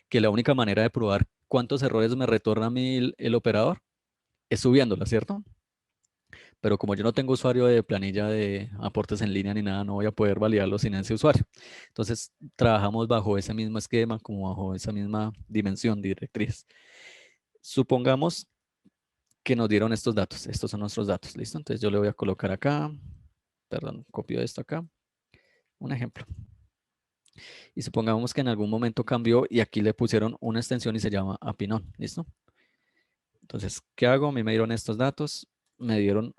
[SPEAKER 1] que la única manera de probar cuántos errores me retorna a mí el operador es subiéndola, ¿cierto? pero como yo no tengo usuario de planilla de aportes en línea ni nada, no voy a poder validarlo sin ese usuario. Entonces, trabajamos bajo ese mismo esquema, como bajo esa misma dimensión directriz. Supongamos que nos dieron estos datos. Estos son nuestros datos, ¿listo? Entonces, yo le voy a colocar acá, perdón, copio esto acá, un ejemplo. Y supongamos que en algún momento cambió y aquí le pusieron una extensión y se llama Apinon, ¿listo? Entonces, ¿qué hago? A mí me dieron estos datos, me dieron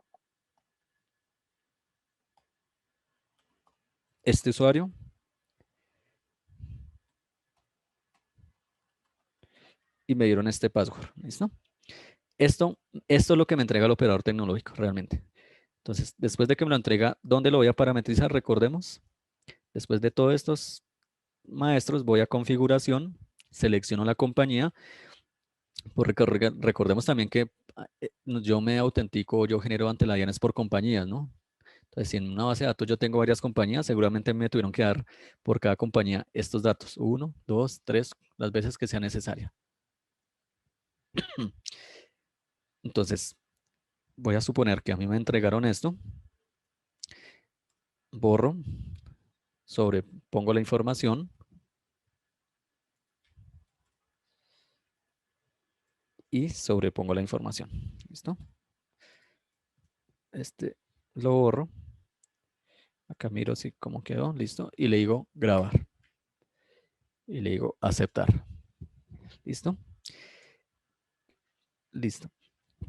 [SPEAKER 1] este usuario y me dieron este password, ¿listo? Esto es lo que me entrega el operador tecnológico realmente. Entonces, después de que me lo entrega, ¿dónde lo voy a parametrizar? Recordemos, después de todos estos maestros, voy a configuración, selecciono la compañía, pues recordemos también que yo me autentico, yo genero ante la DNS por compañías, ¿no? Entonces, si en una base de datos yo tengo varias compañías, seguramente me tuvieron que dar por cada compañía estos datos. 1, 2, 3, las veces que sea necesaria. Entonces, voy a suponer que a mí me entregaron esto. Borro, sobrepongo la información y sobrepongo la información. ¿Listo? Este lo borro. Acá miro si cómo quedó. Listo. Y le digo grabar. Y le digo aceptar. ¿Listo? Listo.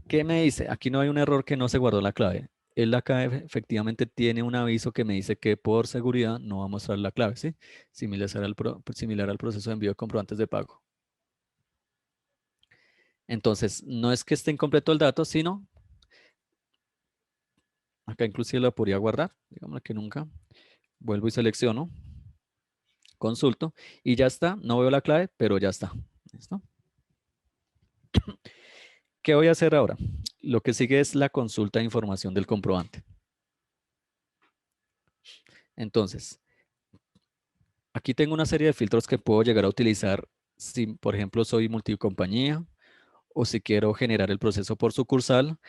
[SPEAKER 1] ¿Qué me dice? Aquí no hay un error que no se guardó la clave. Él acá efectivamente tiene un aviso que me dice que por seguridad no va a mostrar la clave, ¿sí? Similar al proceso de envío de comprobantes de pago. Entonces, no es que esté incompleto el dato, sino acá inclusive lo podría guardar, digamos que nunca. Vuelvo y selecciono, consulto y ya está. No veo la clave, pero ya está. ¿Listo? ¿Qué voy a hacer ahora? Lo que sigue es la consulta de información del comprobante. Entonces, aquí tengo una serie de filtros que puedo llegar a utilizar si, por ejemplo, soy multicompañía o si quiero generar el proceso por sucursal,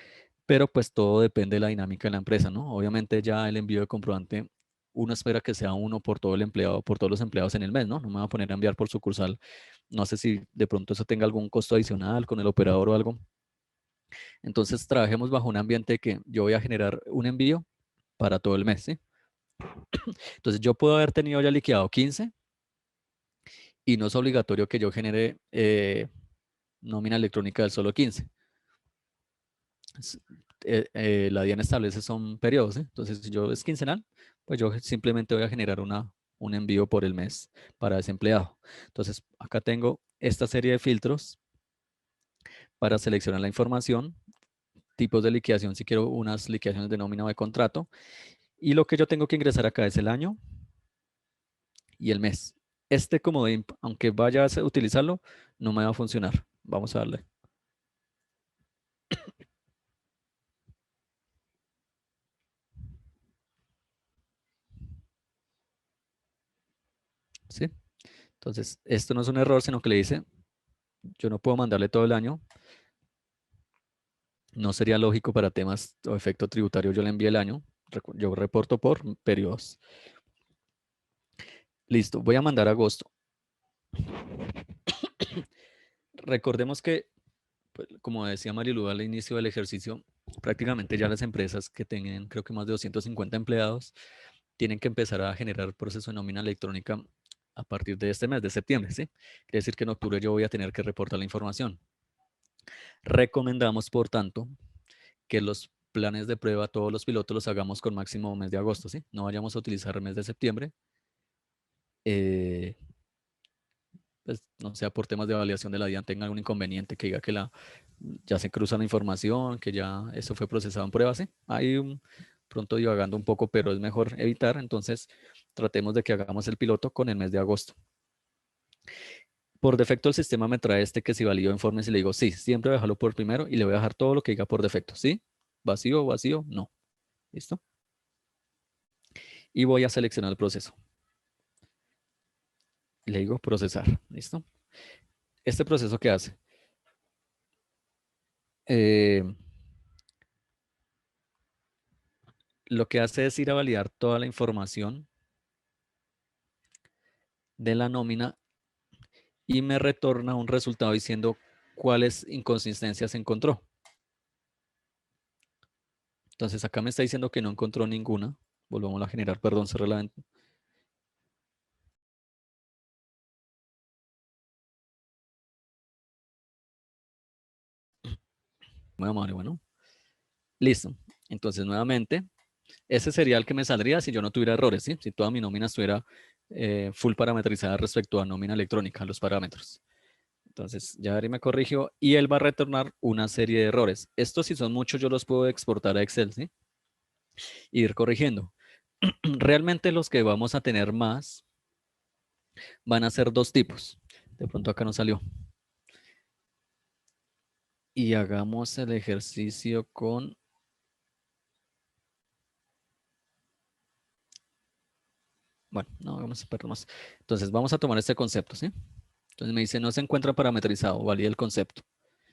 [SPEAKER 1] pero pues todo depende de la dinámica de la empresa, ¿no? Obviamente ya el envío de comprobante, uno espera que sea uno por todo el empleado, por todos los empleados en el mes, ¿no? No me voy a poner a enviar por sucursal. No sé si de pronto eso tenga algún costo adicional con el operador o algo. Entonces trabajemos bajo un ambiente que yo voy a generar un envío para todo el mes, ¿sí? Entonces yo puedo haber tenido ya liquidado 15 y no es obligatorio que yo genere nómina electrónica del solo 15. La DIAN establece son periodos, ¿sí? Entonces si yo es quincenal, pues yo simplemente voy a generar un envío por el mes para ese empleado. Entonces acá tengo esta serie de filtros para seleccionar la información, tipos de liquidación si quiero unas liquidaciones de nómina o de contrato, y lo que yo tengo que ingresar acá es el año y el mes. Este comodín, aunque vaya a utilizarlo, no me va a funcionar. Vamos a darle. ¿Sí? Entonces, esto no es un error, sino que le dice, yo no puedo mandarle todo el año. No sería lógico para temas o efecto tributario, yo le envié el año. Yo reporto por periodos. Listo, voy a mandar agosto. Recordemos que, pues, como decía Marilu al inicio del ejercicio, prácticamente ya las empresas que tengan, creo que más de 250 empleados, tienen que empezar a generar proceso de nómina electrónica a partir de este mes de septiembre, ¿sí? Quiere decir que en octubre yo voy a tener que reportar la información. Recomendamos, por tanto, que los planes de prueba, todos los pilotos los hagamos con máximo mes de agosto, ¿sí? No vayamos a utilizar el mes de septiembre. Pues, no sea por temas de validación de la DIAN tenga algún inconveniente, que diga que ya se cruza la información, que ya eso fue procesado en prueba, ¿sí? Hay pronto divagando un poco, pero es mejor evitar, entonces tratemos de que hagamos el piloto con el mes de agosto. Por defecto el sistema me trae que si valido informes y le digo sí, siempre voy a dejarlo por primero y le voy a dejar todo lo que diga por defecto, ¿sí? Vacío, vacío, no. ¿Listo? Y voy a seleccionar el proceso. Y le digo procesar, ¿listo? Este proceso, ¿qué hace? lo que hace es ir a validar toda la información de la nómina y me retorna un resultado diciendo cuáles inconsistencias encontró. Entonces acá me está diciendo que no encontró ninguna. Volvamos a generar, perdón, cerré la ventana. Bueno, listo. Entonces nuevamente, ese sería el que me saldría si yo no tuviera errores, ¿sí? Si toda mi nómina estuviera full parametrizada respecto a nómina electrónica, los parámetros. Entonces ya Ari me corrigió y él va a retornar una serie de errores. Estos si son muchos yo los puedo exportar a Excel, ¿sí? E ir corrigiendo. Realmente los que vamos a tener más van a ser dos tipos. De pronto acá no salió. Y hagamos el ejercicio con... Bueno, no hagamos más. Entonces vamos a tomar este concepto, ¿sí? Entonces me dice no se encuentra parametrizado, valida el concepto.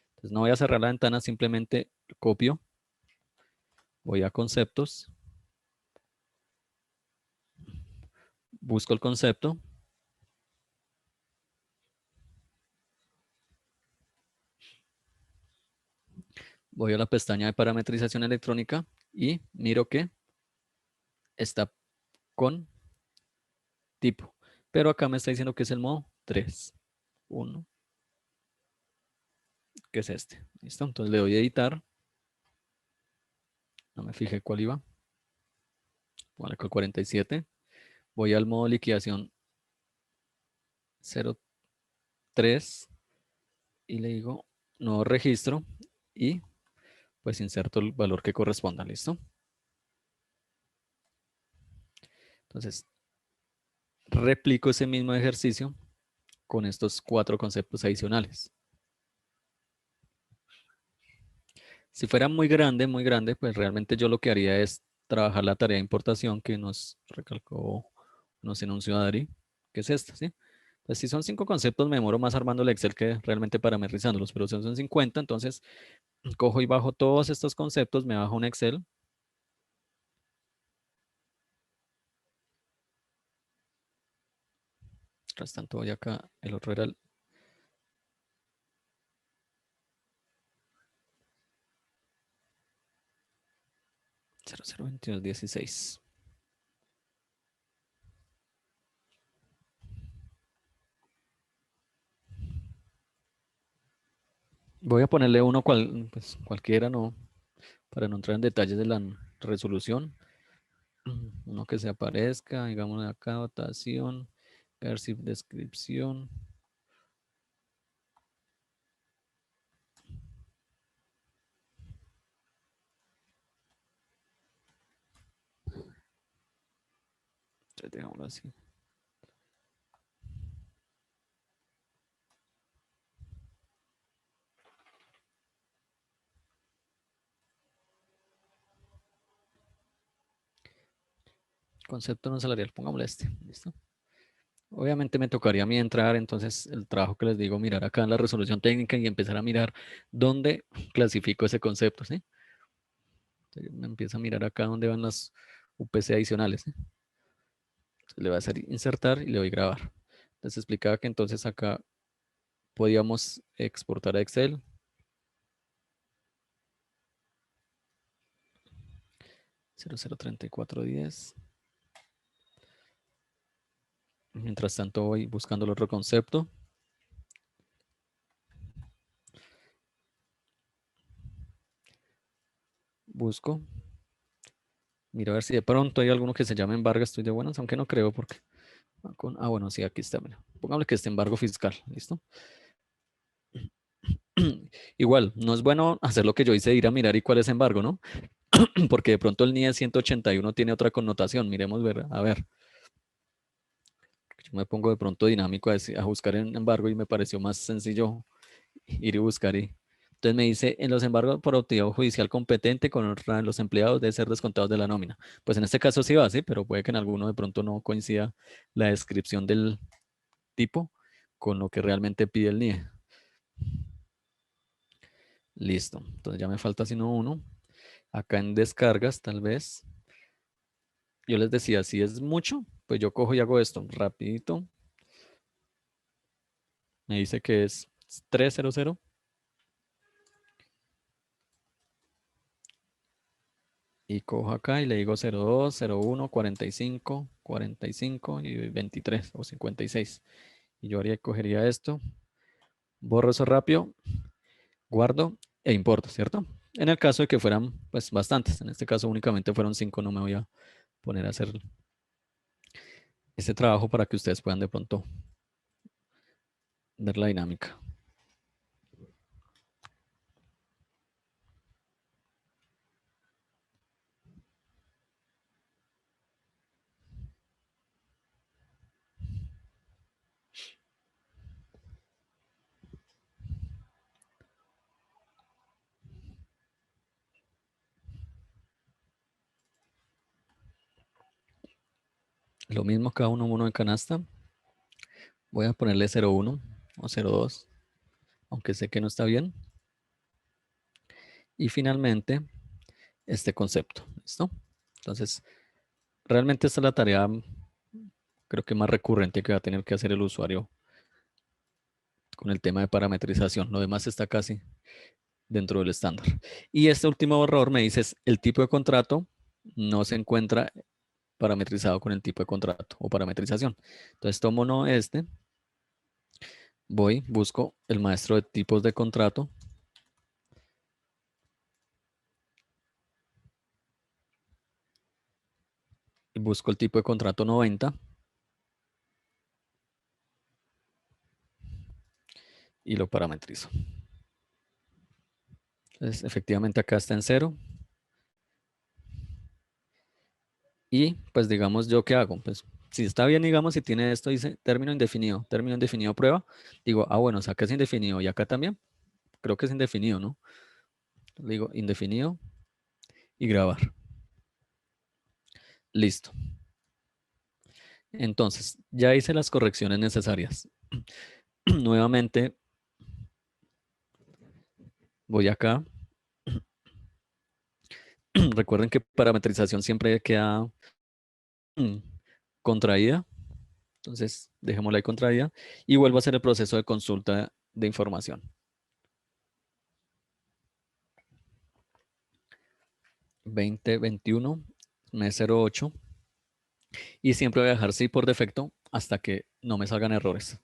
[SPEAKER 1] Entonces no voy a cerrar la ventana, simplemente copio. Voy a conceptos. Busco el concepto. Voy a la pestaña de parametrización electrónica y miro que está con tipo. Pero acá me está diciendo que es el modo 3. 1. Que es este. ¿Listo? Entonces le doy a editar. No me fijé cuál iba. Vale, con 47. Voy al modo liquidación 03 y le digo nuevo registro y pues inserto el valor que corresponda. ¿Listo? Entonces replico ese mismo ejercicio con estos 4 conceptos adicionales. Si fuera muy grande, pues realmente yo lo que haría es trabajar la tarea de importación que nos recalcó, nos enunció Adri, que es esta, ¿sí? Pues si son 5 conceptos, me demoro más armando el Excel que realmente parametrizándolos, pero si son 50, entonces cojo y bajo todos estos conceptos, me bajo un Excel. Mientras tanto voy acá, el otro era el 002216. Voy a ponerle uno pues, cualquiera, no, para no entrar en detalles de la resolución. Uno que se aparezca, digamos acá, dotación, Garcip descripción. Entonces, digámoslo así. Concepto no salarial, pongámosle este, ¿listo? Obviamente me tocaría a mí entrar, entonces el trabajo que les digo, mirar acá en la resolución técnica y empezar a mirar dónde clasifico ese concepto, ¿sí? Entonces, me empiezo a mirar acá dónde van las UPC adicionales, ¿sí? Entonces, le voy a hacer insertar y le voy a grabar. Les explicaba que entonces acá podíamos exportar a Excel. 003410. Mientras tanto voy buscando el otro concepto. Busco. Miro a ver si de pronto hay alguno que se llame embargo. Estoy de buenas, aunque no creo porque... bueno, sí, aquí está. Mira. Pongámosle que este embargo fiscal. ¿Listo? Igual, no es bueno hacer lo que yo hice de ir a mirar y cuál es embargo, ¿no? Porque de pronto el NIE 181 tiene otra connotación. Miremos, a ver. Yo me pongo de pronto dinámico a buscar en embargo y me pareció más sencillo ir y buscar. Entonces me dice, en los embargos por autoridad judicial competente con otra de los empleados debe ser descontados de la nómina. Pues en este caso sí va, sí, pero puede que en alguno de pronto no coincida la descripción del tipo con lo que realmente pide el NIE. Listo. Entonces ya me falta sino uno. Acá en descargas, tal vez. yo les decía, si es mucho, pues yo cojo y hago esto rapidito. Me dice que es 300. Y cojo acá y le digo 02, 01, 45, 45 y 23 o 56. Y yo cogería esto, borro eso rápido, guardo e importo, ¿cierto? En el caso de que fueran pues bastantes, en este caso únicamente fueron 5, no me voy a poner a hacer este trabajo para que ustedes puedan de pronto ver la dinámica. Lo mismo cada uno en canasta. Voy a ponerle 01 o 02, aunque sé que no está bien. Y finalmente, este concepto, ¿listo? Entonces, realmente esta es la tarea, creo que más recurrente que va a tener que hacer el usuario con el tema de parametrización. Lo demás está casi dentro del estándar. Y este último error me dice, el tipo de contrato no se encuentra parametrizado con el tipo de contrato o parametrización. Entonces tomo no este, voy, busco el maestro de tipos de contrato. Y busco el tipo de contrato 90. Y lo parametrizo. Entonces, efectivamente acá está en 0. Y pues digamos, ¿yo qué hago? Pues si está bien, digamos, si tiene esto, dice término indefinido prueba, digo, bueno, o sea, acá es indefinido y acá también, creo que es indefinido, ¿no? Le digo indefinido y grabar. Listo. Entonces, ya hice las correcciones necesarias. Nuevamente, voy acá. Recuerden que parametrización siempre queda contraída. Entonces, dejémosla ahí contraída y vuelvo a hacer el proceso de consulta de información. 2021, mes 08. Y siempre voy a dejar sí por defecto hasta que no me salgan errores.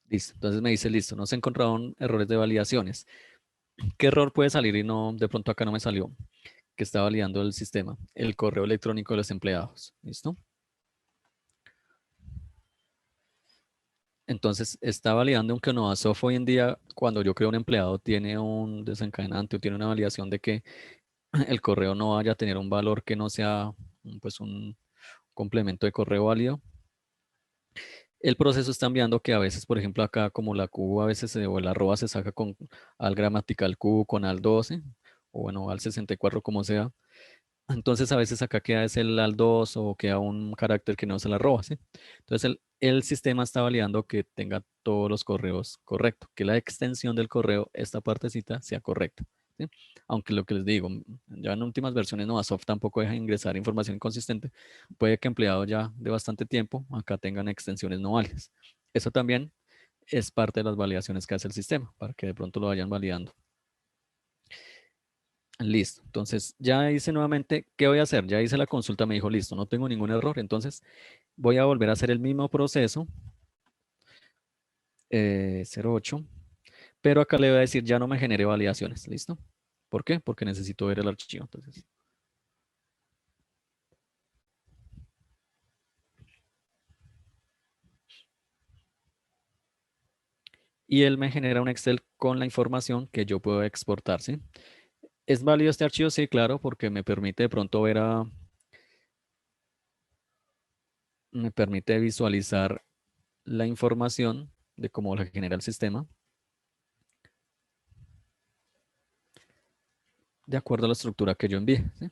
[SPEAKER 1] Listo. Entonces me dice, listo, no se encontraron errores de validaciones. ¿Qué error puede salir y no, de pronto acá no me salió? Que está validando el sistema, el correo electrónico de los empleados. ¿Listo? Entonces está validando aunque no Soft hoy en día, cuando yo creo un empleado, tiene un desencadenante o tiene una validación de que el correo no vaya a tener un valor que no sea pues un complemento de correo válido. El proceso está enviando que a veces, por ejemplo, acá como la Q a veces o el arroba se saca con al gramatical Q, con al 12 o bueno, al 64 como sea. Entonces a veces acá queda es el al 2 o queda un carácter que no es el arroba, ¿sí? Entonces el sistema está validando que tenga todos los correos correctos, que la extensión del correo, esta partecita, sea correcta, ¿sí? Aunque lo que les digo, ya en últimas versiones Novasoft tampoco deja ingresar información inconsistente. Puede que empleados ya de bastante tiempo acá tengan extensiones no válidas. Eso también es parte de las validaciones que hace el sistema, para que de pronto lo vayan validando. Listo. Entonces, ya hice nuevamente, ¿qué voy a hacer? Ya hice la consulta, me dijo, listo, no tengo ningún error. Entonces, voy a volver a hacer el mismo proceso, 08, pero acá le voy a decir, ya no me genere validaciones. ¿Listo? ¿Por qué? Porque necesito ver el archivo. Entonces, y él me genera un Excel con la información que yo puedo exportar, ¿sí? ¿Es válido este archivo? Sí, claro, porque me permite de pronto ver me permite visualizar la información de cómo la genera el sistema de acuerdo a la estructura que yo envíe, ¿sí?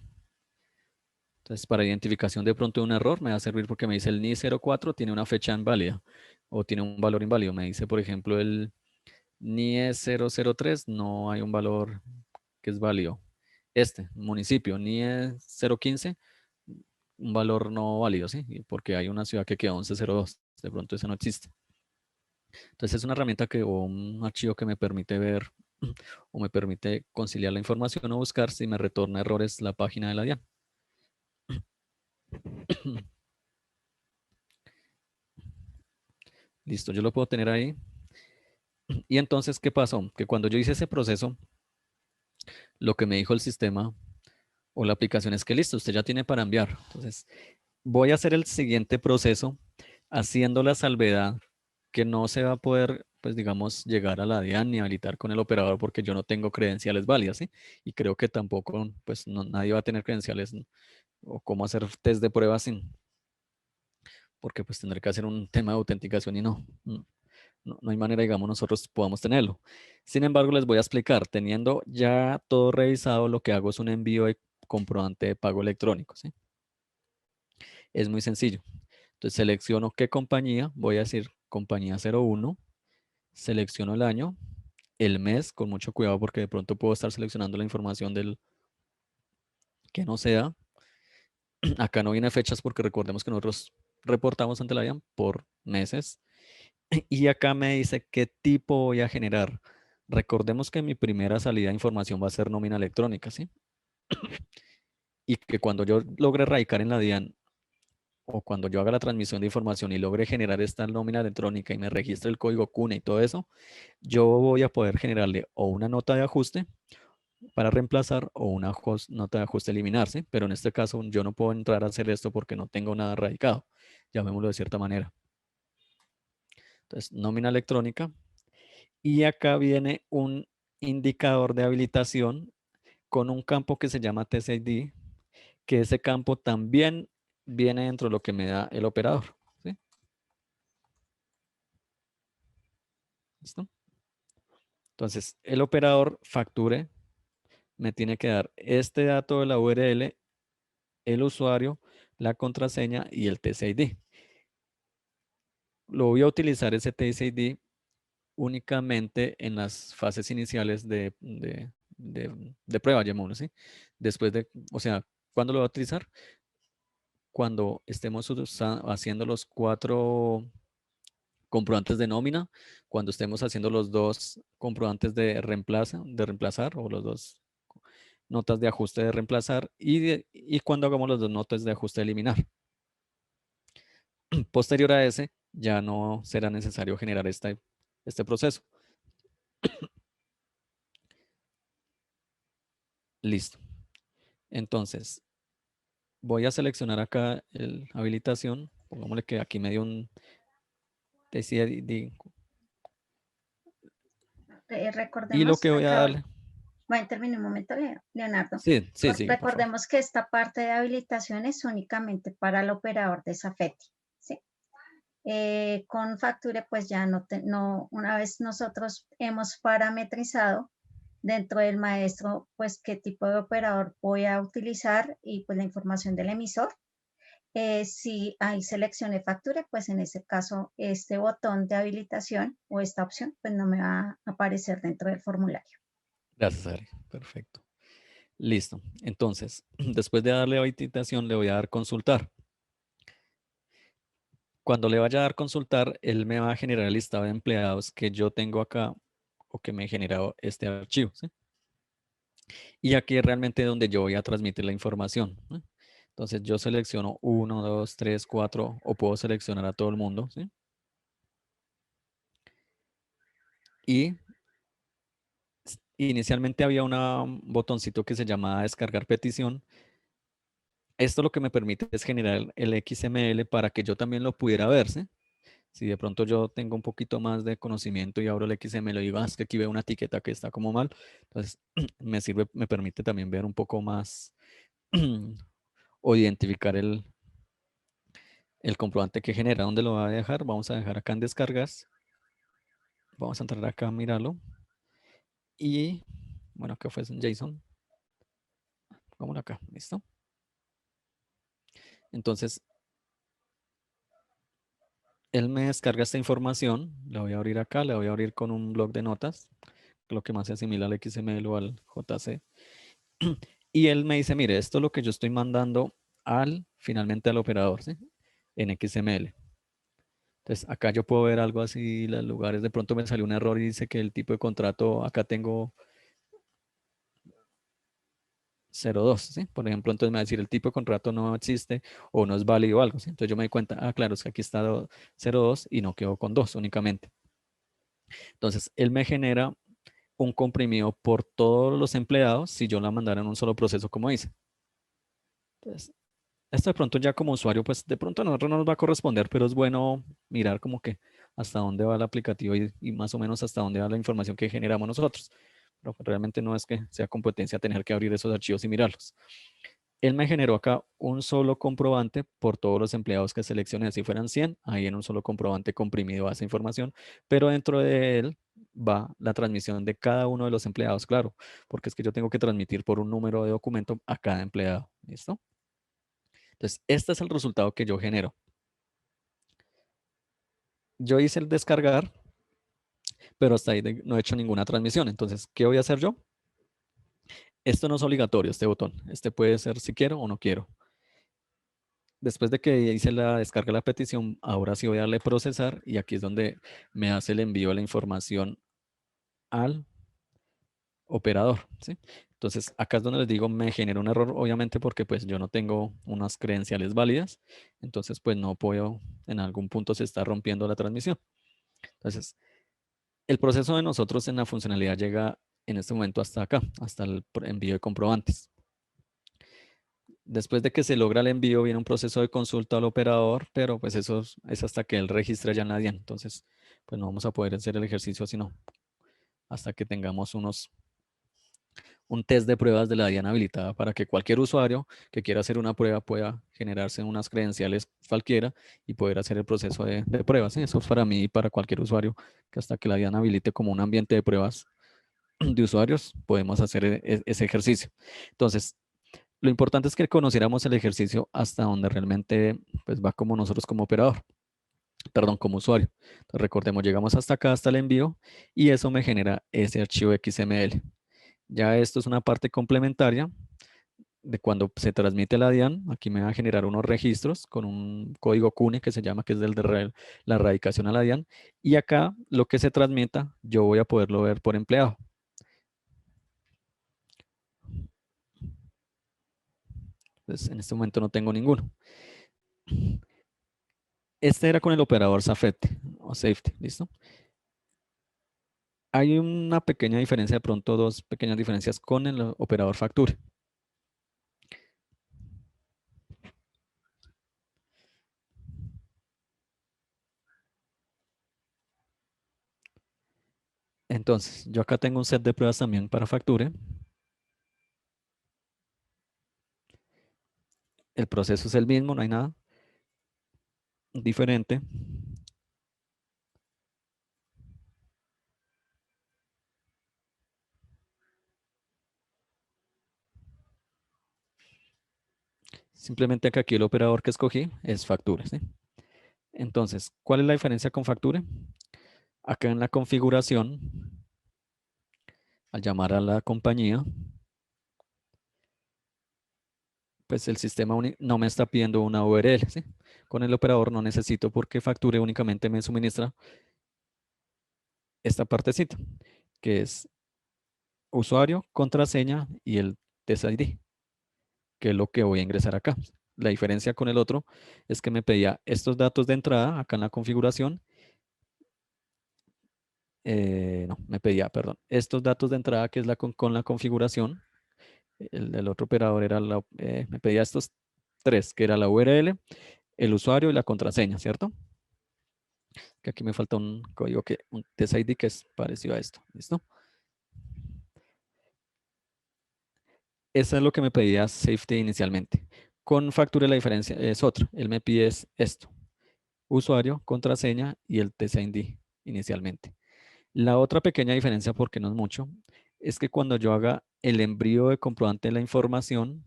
[SPEAKER 1] Entonces, para identificación de pronto de un error, me va a servir porque me dice el NI 04 tiene una fecha inválida. o tiene un valor inválido. Me dice, por ejemplo, el NIE 003, no hay un valor que es válido. Este, municipio, NIE 015, un valor no válido, ¿sí? Porque hay una ciudad que queda 1102, de pronto eso no existe. Entonces es una herramienta o un archivo que me permite ver o me permite conciliar la información o buscar si me retorna errores la página de la DIAN. Listo, yo lo puedo tener ahí. Y entonces, ¿qué pasó? Que cuando yo hice ese proceso, lo que me dijo el sistema o la aplicación es que listo, usted ya tiene para enviar. Entonces, voy a hacer el siguiente proceso haciendo la salvedad que no se va a poder, pues digamos, llegar a la DIAN ni habilitar con el operador porque yo no tengo credenciales válidas, ¿sí? Y creo que tampoco, pues nadie va a tener credenciales o cómo hacer test de prueba sin, porque pues tendré que hacer un tema de autenticación y no hay manera, digamos, nosotros podamos tenerlo. Sin embargo, les voy a explicar, teniendo ya todo revisado, lo que hago es un envío de comprobante de pago electrónico, ¿sí? Es muy sencillo. Entonces selecciono qué compañía, voy a decir compañía 01, selecciono el año, el mes, con mucho cuidado porque de pronto puedo estar seleccionando la información del que no sea. Acá no viene fechas porque recordemos que nosotros reportamos ante la DIAN por meses. Y acá me dice qué tipo voy a generar. Recordemos que mi primera salida de información va a ser nómina electrónica, ¿sí? Y que cuando yo logre radicar en la DIAN o cuando yo haga la transmisión de información y logre generar esta nómina electrónica y me registre el código CUNA y todo eso, yo voy a poder generarle o una nota de ajuste para reemplazar o una nota de ajuste eliminarse, pero en este caso yo no puedo entrar a hacer esto porque no tengo nada radicado, llamémoslo de cierta manera. Entonces, nómina electrónica. Y acá viene un indicador de habilitación con un campo que se llama TCID, que ese campo también viene dentro de lo que me da el operador. ¿Sí? ¿Listo? Entonces, el operador facture me tiene que dar este dato de la URL, el usuario, la contraseña y el TCID. Lo voy a utilizar ese TCID únicamente en las fases iniciales de prueba, llamémoslo así. Después de, o sea, ¿cuándo lo voy a utilizar? Cuando estemos haciendo los 4 comprobantes de nómina, cuando estemos haciendo los 2 comprobantes de reemplazar o los 2 notas de ajuste de reemplazar y cuando hagamos las 2 notas de ajuste de eliminar. Posterior a ese, ya no será necesario generar este proceso. Listo. Entonces, voy a seleccionar acá el habilitación. Pongámosle que aquí me dio un TCID. Y lo
[SPEAKER 2] Recordemos
[SPEAKER 1] que voy a
[SPEAKER 2] acá,
[SPEAKER 1] darle.
[SPEAKER 2] va a intervenir un momento, Leonardo.
[SPEAKER 1] Sí, sí, sí, por favor.
[SPEAKER 2] Recordemos que esta parte de habilitación es únicamente para el operador de Safety, ¿sí? Con Facture, pues ya una vez nosotros hemos parametrizado dentro del maestro, pues qué tipo de operador voy a utilizar y pues la información del emisor. Si hay selección de Facture, pues en ese caso este botón de habilitación o esta opción, pues no me va a aparecer dentro del formulario.
[SPEAKER 1] Gracias, Ari. Perfecto. Listo. Entonces, después de darle habilitación, le voy a dar consultar. Cuando le vaya a dar consultar, él me va a generar el listado de empleados que yo tengo acá o que me ha generado este archivo, ¿sí? Y aquí es realmente donde yo voy a transmitir la información, ¿sí? Entonces yo selecciono 1, 2, 3, 4 o puedo seleccionar a todo el mundo, ¿sí? Y inicialmente había un botoncito que se llamaba descargar petición. Esto lo que me permite es generar el XML para que yo también lo pudiera ver, ¿sí? Si de pronto yo tengo un poquito más de conocimiento y abro el XML y digo, es que aquí veo una etiqueta que está como mal, entonces me permite también ver un poco más o identificar el comprobante que genera. ¿Dónde lo va a dejar? Vamos a dejar acá en descargas. Vamos a entrar acá a mirarlo. Y bueno, acá fue en JSON. Vámonos acá, ¿listo? Entonces, él me descarga esta información, la voy a abrir acá, la voy a abrir con un bloc de notas, lo que más se asimila al XML o al JC. Y él me dice, mire, esto es lo que yo estoy mandando finalmente al operador, ¿sí? En XML. Entonces, acá yo puedo ver algo así, los lugares, de pronto me salió un error y dice que el tipo de contrato, acá tengo 02, ¿sí? Por ejemplo, entonces me va a decir el tipo de contrato no existe o no es válido o algo, ¿sí? Entonces yo me doy cuenta, claro, es que aquí está 02 y no quedo con 2 únicamente. Entonces, él me genera un comprimido por todos los empleados si yo la mandara en un solo proceso como hice. Entonces, esto de pronto ya como usuario, pues de pronto a nosotros no nos va a corresponder, pero es bueno mirar como que hasta dónde va el aplicativo y más o menos hasta dónde va la información que generamos nosotros. Pero pues, realmente no es que sea competencia tener que abrir esos archivos y mirarlos. Él me generó acá un solo comprobante por todos los empleados que seleccioné. Si fueran 100, ahí en un solo comprobante comprimido va esa información, pero dentro de él va la transmisión de cada uno de los empleados, claro, porque es que yo tengo que transmitir por un número de documento a cada empleado. ¿Listo? Entonces, este es el resultado que yo genero. Yo hice el descargar, pero hasta ahí no he hecho ninguna transmisión. Entonces, ¿qué voy a hacer yo? Esto no es obligatorio, este botón. Este puede ser si quiero o no quiero. Después de que hice la descarga de la petición, ahora sí voy a darle procesar y aquí es donde me hace el envío de la información al operador, ¿sí? Entonces, acá es donde les digo, me genera un error, obviamente, porque pues yo no tengo unas credenciales válidas. Entonces, pues no puedo, en algún punto se está rompiendo la transmisión. Entonces, el proceso de nosotros en la funcionalidad llega en este momento hasta acá, hasta el envío de comprobantes. Después de que se logra el envío, viene un proceso de consulta al operador, pero pues eso es hasta que él registre ya en la DIAN. Entonces, pues no vamos a poder hacer el ejercicio sino hasta que tengamos un test de pruebas de la DIAN habilitada para que cualquier usuario que quiera hacer una prueba pueda generarse unas credenciales cualquiera y poder hacer el proceso de pruebas. ¿Sí? Eso es para mí y para cualquier usuario que hasta que la DIAN habilite como un ambiente de pruebas de usuarios, podemos hacer ese ejercicio. Entonces, lo importante es que conociéramos el ejercicio hasta donde realmente pues, va como nosotros como operador, perdón, como usuario. Entonces, recordemos, llegamos hasta acá, hasta el envío, y eso me genera ese archivo XML. Ya esto es una parte complementaria de cuando se transmite la DIAN. Aquí me va a generar unos registros con un código CUNE que se llama, que es el de la radicación a la DIAN. Y acá lo que se transmita, yo voy a poderlo ver por empleado. Entonces, en este momento no tengo ninguno. Este era con el operador safety o safety, ¿listo? Hay una pequeña diferencia, de pronto dos pequeñas diferencias con el operador facture. Entonces, yo acá tengo un set de pruebas también para facture. El proceso es el mismo, no hay nada diferente. Simplemente que aquí el operador que escogí es facture, ¿sí? Entonces, ¿cuál es la diferencia con facture? Acá en la configuración, al llamar a la compañía, pues el sistema no me está pidiendo una URL, ¿sí? Con el operador no necesito porque facture únicamente me suministra esta partecita, que es usuario, contraseña y el Test ID, que es lo que voy a ingresar acá. La diferencia con el otro es que me pedía estos datos de entrada acá en la configuración. No, me pedía, perdón, estos datos de entrada que es con la configuración. El otro operador era me pedía estos tres, que era la URL, el usuario y la contraseña, ¿cierto? Que aquí me falta un código, un Test ID que es parecido a esto, ¿listo? Eso es lo que me pedía Safety inicialmente. Con Facture la diferencia es otra. Él me pide esto. Usuario, contraseña y el Test ID inicialmente. La otra pequeña diferencia, porque no es mucho, es que cuando yo haga el envío de comprobante de la información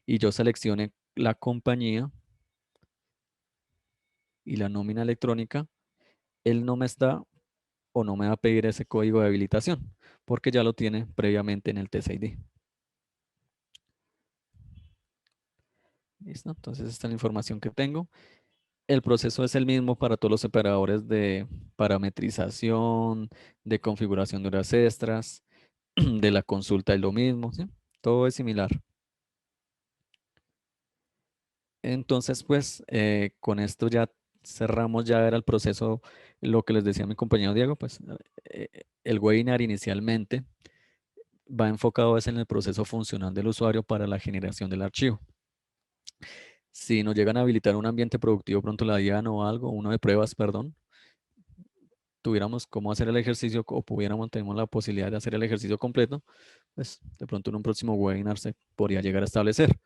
[SPEAKER 1] y yo seleccione la compañía, y la nómina electrónica, él no me está o no me va a pedir ese código de habilitación, porque ya lo tiene previamente en el Test ID. ¿Listo? Entonces esta es la información que tengo. El proceso es el mismo para todos los operadores de parametrización, de configuración de horas extras, de la consulta es lo mismo, ¿sí? Todo es similar. Entonces, pues, con esto ya cerramos, ya era el proceso, lo que les decía mi compañero Diego, pues, el webinar inicialmente va enfocado es en el proceso funcional del usuario para la generación del archivo. Si nos llegan a habilitar un ambiente productivo pronto la DIAN o algo, uno de pruebas, perdón, tuviéramos cómo hacer el ejercicio o tenemos la posibilidad de hacer el ejercicio completo, pues de pronto en un próximo webinar se podría llegar a establecer.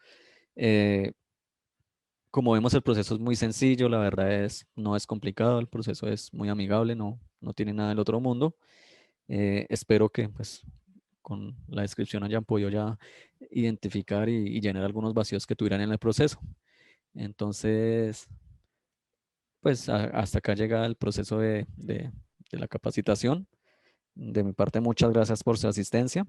[SPEAKER 1] Como vemos, el proceso es muy sencillo, la verdad no es complicado, el proceso es muy amigable, no tiene nada del otro mundo. Espero que pues con la descripción hayan podido ya identificar y llenar algunos vacíos que tuvieran en el proceso. Entonces, pues hasta acá llega el proceso de la capacitación. De mi parte, muchas gracias por su asistencia.